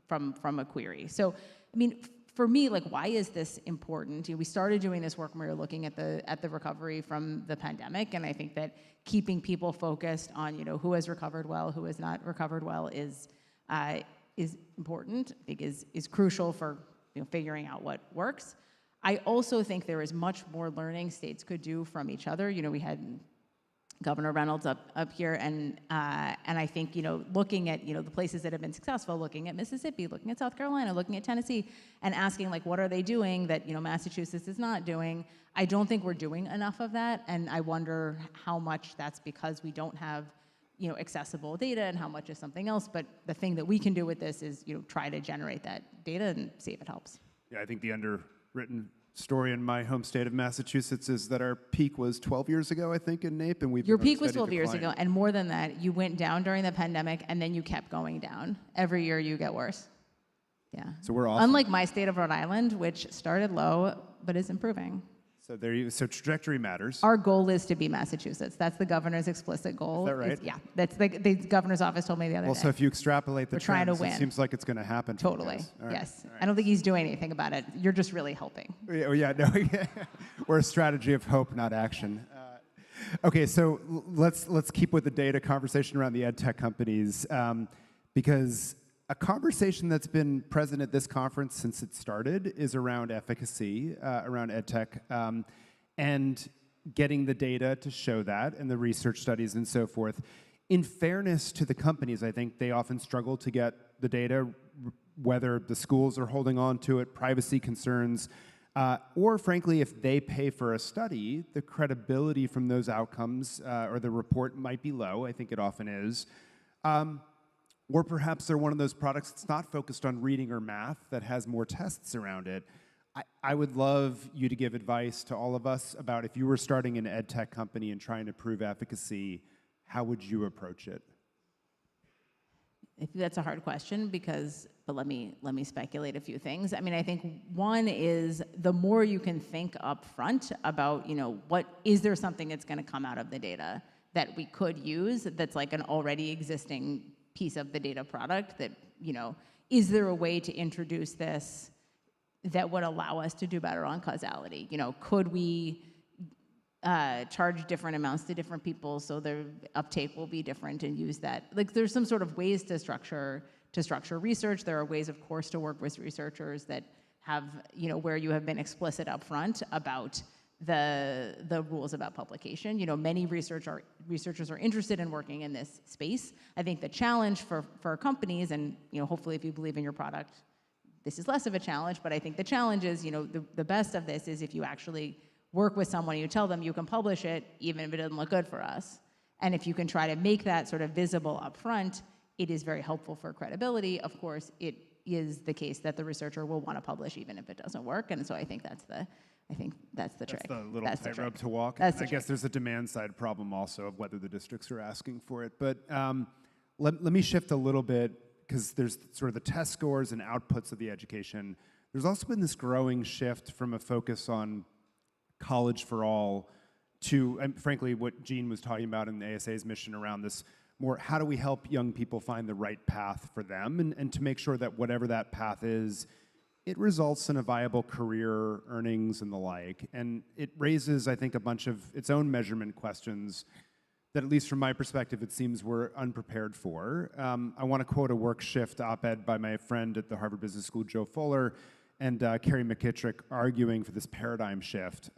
[SPEAKER 18] from a query. So, for me, why is this important? We started doing this work when we were looking at the recovery from the pandemic, and I think that keeping people focused on who has recovered well, who has not recovered well is important. I think is crucial for figuring out what works. I also think there is much more learning states could do from each other. We had Governor Reynolds up here, and I think looking at the places that have been successful, looking at Mississippi, looking at South Carolina, looking at Tennessee, and asking what are they doing that Massachusetts is not doing. I don't think we're doing enough of that, and I wonder how much that's because we don't have accessible data, and how much is something else. But the thing that we can do with this is try to generate that data and see if it helps.
[SPEAKER 9] Yeah, I think the underwritten story in my home state of Massachusetts is that our peak was 12 years ago, I think, in NAEP, and
[SPEAKER 18] Your peak was 12 years ago, and more than that, you went down during the pandemic, and then you kept going down. Every year you get worse. Yeah.
[SPEAKER 9] So we're awesome.
[SPEAKER 18] Unlike my state of Rhode Island, which started low, but is improving.
[SPEAKER 9] So trajectory matters.
[SPEAKER 18] Our goal is to be Massachusetts. That's the governor's explicit goal.
[SPEAKER 9] Is that right?
[SPEAKER 18] Yeah. That's the governor's office told me the other day.
[SPEAKER 9] Well, so if you extrapoliate the
[SPEAKER 18] We're trying to
[SPEAKER 9] trends,
[SPEAKER 18] win.
[SPEAKER 9] it seems like it's going to happen.
[SPEAKER 18] Totally.
[SPEAKER 9] All right.
[SPEAKER 18] Yes.
[SPEAKER 9] All right.
[SPEAKER 18] I don't think he's doing anything about it. You're just really helping.
[SPEAKER 9] Oh, yeah, no. We're a strategy of hope, not action. Okay, so let's keep with the data conversation around the ed tech companies, because a conversation that's been present at this conference since it started is around efficacy, around ed tech, and getting the data to show that, and the research studies and so forth. In fairness to the companies, I think they often struggle to get the data, whether the schools are holding on to it, privacy concerns, or frankly, if they pay for a study, the credibility from those outcomes or the report might be low. I think it often is. Or perhaps they're one of those products that's not focused on reading or math that has more tests around it. I would love you to give advice to all of us about if you were starting an ed tech company and trying to prove efficacy, how would you approach it?
[SPEAKER 18] I think that's a hard question but let me speculate a few things. I think one is the more you can think up front about, what is there something that's going to come out of the data that we could use that's like an already existing piece of the data product that, is there a way to introduce this that would allow us to do better on causality? Could we charge different amounts to different people so their uptake will be different and use that? There's some sort of ways to structure research. There are ways, of course, to work with researchers that have, where you have been explicit up front about the rules about publication. Many researchers are interested in working in this space. I think the challenge for companies, and hopefully if you believe in your product, this is less of a challenge, but I think the challenge is, the best of this is if you actually work with someone and you tell them you can publish it even if it doesn't look good for us. And if you can try to make that sort of visible up front, it is very helpful for credibility. Of course, it is the case that the researcher will want to publish even if it doesn't work. And so I think that's the trick.
[SPEAKER 9] That's the little tightrope to walk.
[SPEAKER 18] That's the
[SPEAKER 9] I guess there's a demand side problem also of whether the districts are asking for it. But let me shift a little bit, because there's sort of the test scores and outputs of the education. There's also been this growing shift from a focus on college for all to, and frankly, what Jeanne was talking about in the ASA's mission around this more, how do we help young people find the right path for them, and to make sure that whatever that path is, it results in a viable career, earnings, and the like. And it raises, I think, a bunch of its own measurement questions that, at least from my perspective, it seems we're unprepared for. I want to quote a work shift op-ed by my friend at the Harvard Business School, Joe Fuller, and Carrie McKittrick, arguing for this paradigm shift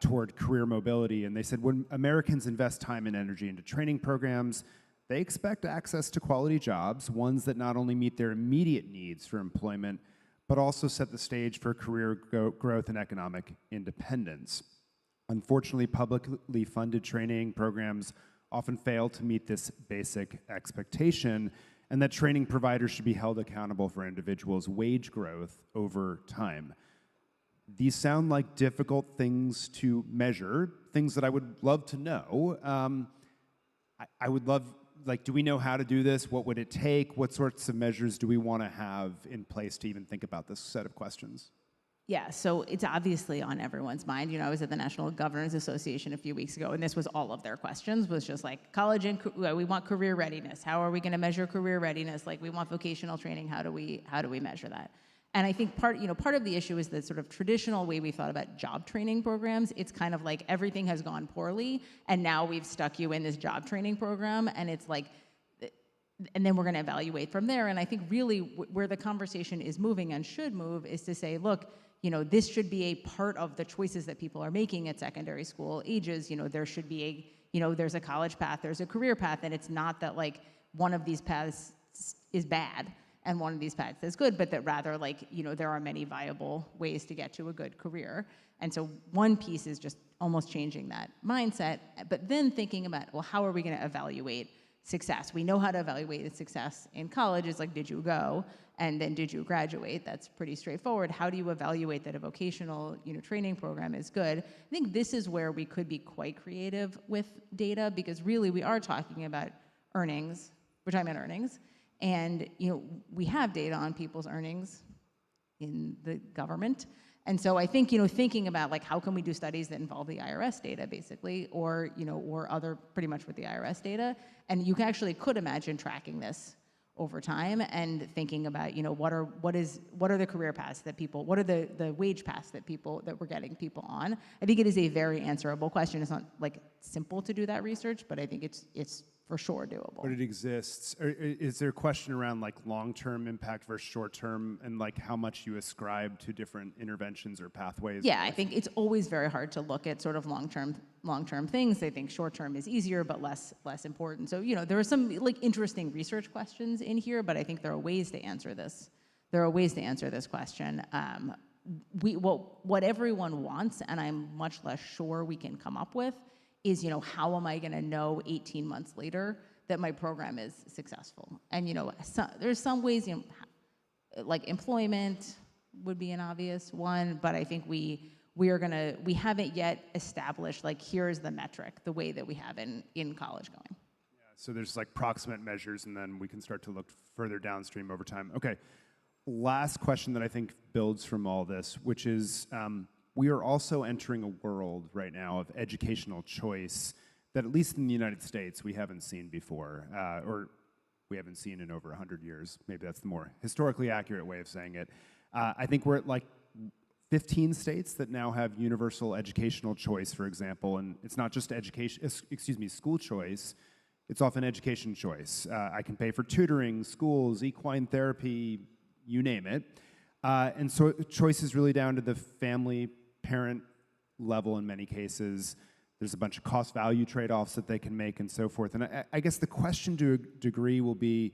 [SPEAKER 9] toward career mobility. And they said, when Americans invest time and energy into training programs, they expect access to quality jobs, ones that not only meet their immediate needs for employment, but also set the stage for career growth and economic independence. Unfortunately, publicly funded training programs often fail to meet this basic expectation, and that training providers should be held accountable for individuals' wage growth over time. These sound like difficult things to measure, things that I would love to know. I would love, like, do we know how to do this? What would it take? What sorts of measures do we want to have in place to even think about this set of questions?
[SPEAKER 18] Yeah, so it's obviously on everyone's mind. You know, I was at the National Governors Association a few weeks ago, and this was all of their questions, was just like, college and we want career readiness. How are we going to measure career readiness? Like, we want vocational training. How do we measure that? And I think part of the issue is the sort of traditional way we thought about job training programs. It's kind of like everything has gone poorly, and now we've stuck you in this job training program, and it's like, and then we're going to evaluate from there. And I think really where the conversation is moving and should move is to say, look, you know, this should be a part of the choices that people are making at secondary school ages. You know, there should be there's a college path, there's a career path, and it's not that like one of these paths is bad and one of these paths is good, but that rather, like, you know, there are many viable ways to get to a good career. And so one piece is just almost changing that mindset, but then thinking about, well, how are we going to evaluate success? We know how to evaluate success in college. It's like, did you go? And then did you graduate? That's pretty straightforward. How do you evaluate that a vocational, training program is good? I think this is where we could be quite creative with data, because really we are talking about earnings. We're talking about earnings. And, we have data on people's earnings in the government. And so I think, thinking about like, how can we do studies that involve the IRS data basically, or, or other pretty much with the IRS data. And you actually could imagine tracking this over time and thinking about, what are the career paths that people, what are the wage paths that we're getting people on? I think it is a very answerable question. It's not like simple to do that research, but I think it's for sure doable.
[SPEAKER 9] But it exists. Is there a question around like long-term impact versus short-term, and like how much you ascribe to different interventions or pathways?
[SPEAKER 18] Yeah, I think it's always very hard to look at sort of long-term things. I think short-term is easier, but less important. So, there are some like interesting research questions in here, but I think there are ways to answer this. There are ways to answer this question. What everyone wants, and I'm much less sure we can come up with, is, how am I going to know 18 months later that my program is successful? And, there's some ways, like employment would be an obvious one, but I think we haven't yet established, like, here's the metric, the way that we have in college going.
[SPEAKER 9] Yeah, so there's like proximate measures, and then we can start to look further downstream over time. Okay, last question that I think builds from all this, which is, we are also entering a world right now of educational choice that, at least in the United States, we haven't seen before, or we haven't seen in over 100 years. Maybe that's the more historically accurate way of saying it. I think we're at like 15 states that now have universal educational choice, for example, and it's not just school choice, it's often education choice. I can pay for tutoring, schools, equine therapy, you name it. And so choice is really down to the family, parent level in many cases. There's a bunch of cost-value trade-offs that they can make and so forth. And I guess the question to a degree will be,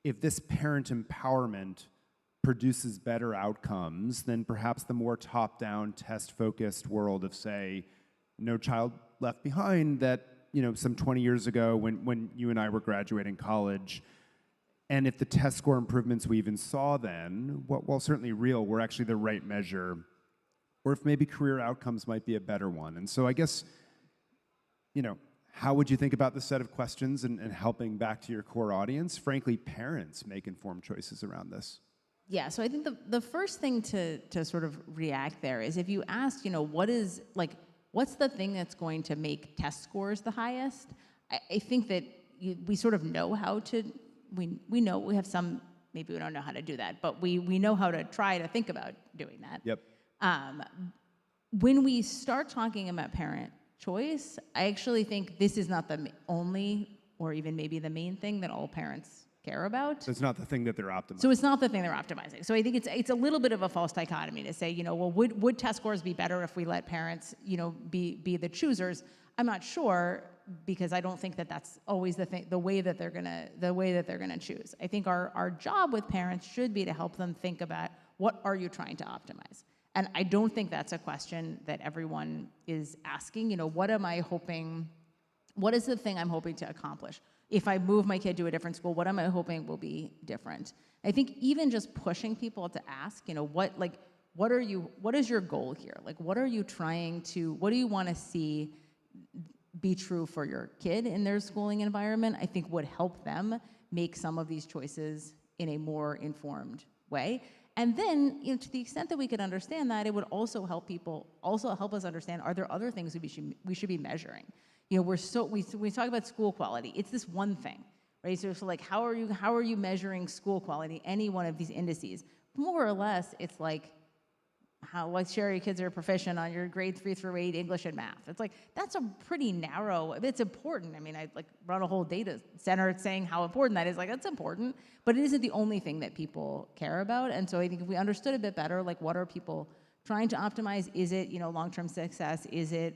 [SPEAKER 9] if this parent empowerment produces better outcomes, then perhaps the more top-down, test-focused world of, say, No Child Left Behind that, some 20 years ago when you and I were graduating college, And if the test score improvements we even saw then, while certainly real, were actually the right measure, or if maybe career outcomes might be a better one. And so I guess, how would you think about this set of questions and helping back to your core audience? Frankly, parents make informed choices around this.
[SPEAKER 18] Yeah, so I think the first thing to sort of react there is if you ask, what's the thing that's going to make test scores the highest? I think that we sort of know how to, we know we have some, maybe we don't know how to do that, but we know how to try to think about doing that.
[SPEAKER 9] Yep.
[SPEAKER 18] When we start talking about parent choice, I actually think this is not the only, or even maybe the main thing that all parents care about.
[SPEAKER 9] So it's not the thing that they're optimizing.
[SPEAKER 18] So it's not the thing they're optimizing. So I think it's a little bit of a false dichotomy to say, well, would test scores be better if we let parents, be the choosers? I'm not sure, because I don't think that that's always the way that they're gonna choose. I think our job with parents should be to help them think about what are you trying to optimize. And I don't think that's a question that everyone is asking. What am I hoping? What is the thing I'm hoping to accomplish? If I move my kid to a different school, what am I hoping will be different? I think even just pushing people to ask, what is your goal here? What do you want to see be true for your kid in their schooling environment? I think would help them make some of these choices in a more informed way. And then, to the extent that we could understand that, it would also help us understand, are there other things we should be measuring? We talk about school quality. It's this one thing, right? So how are you measuring school quality? Any one of these indices, more or less, it's like how sure your kids are proficient on your grade 3 through 8 English and math. It's that's a pretty narrow. It's important. I mean, I run a whole data center saying how important that is. That's important, but it isn't the only thing that people care about. And so I think if we understood a bit better, what are people trying to optimize? Is it long-term success? Is it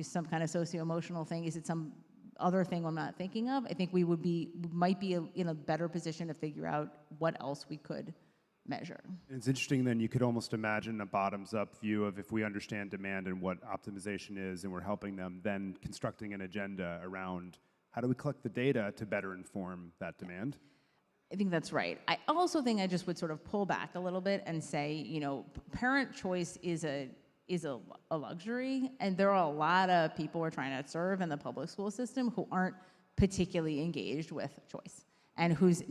[SPEAKER 18] some kind of socio-emotional thing? Is it some other thing I'm not thinking of? I think we might be in a better position to figure out what else we could measure.
[SPEAKER 9] It's interesting then, you could almost imagine a bottoms-up view of if we understand demand and what optimization is, and we're helping them, then constructing an agenda around how do we collect the data to better inform that demand?
[SPEAKER 18] I think that's right. I also think I just would sort of pull back a little bit and say, parent choice is a luxury, and there are a lot of people we're trying to serve in the public school system who aren't particularly engaged with choice, and whose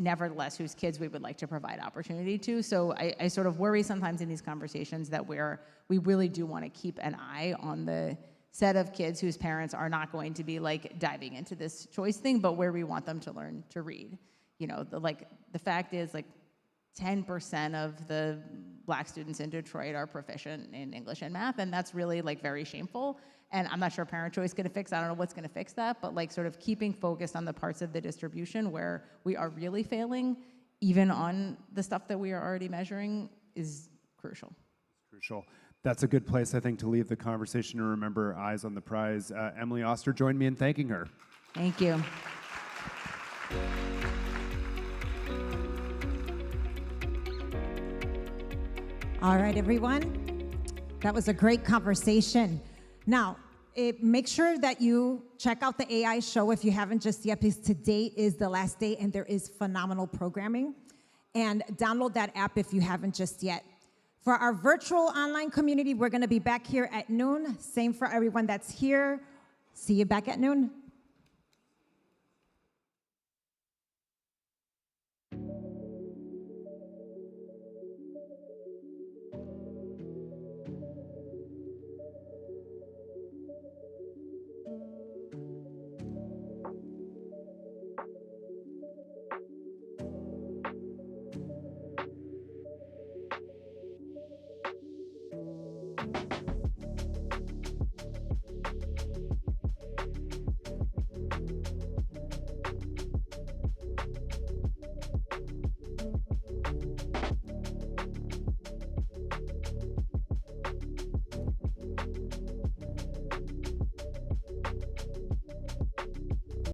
[SPEAKER 18] kids we would like to provide opportunity to. So I sort of worry sometimes in these conversations that we really do want to keep an eye on the set of kids whose parents are not going to be diving into this choice thing, but where we want them to learn to read. The fact is 10% of the Black students in Detroit are proficient in English and math, and that's really very shameful. And I'm not sure parent choice is going to fix. I don't know what's going to fix that, but sort of keeping focused on the parts of the distribution where we are really failing, even on the stuff that we are already measuring, is crucial.
[SPEAKER 9] Crucial. That's a good place, I think, to leave the conversation and remember eyes on the prize. Emily Auster, join me in thanking her.
[SPEAKER 18] Thank you.
[SPEAKER 1] All right, everyone. That was a great conversation. Now, make sure that you check out the AI show if you haven't just yet, because today is the last day and there is phenomenal programming. And download that app if you haven't just yet. For our virtual online community, we're going to be back here at noon. Same for everyone that's here. See you back at noon.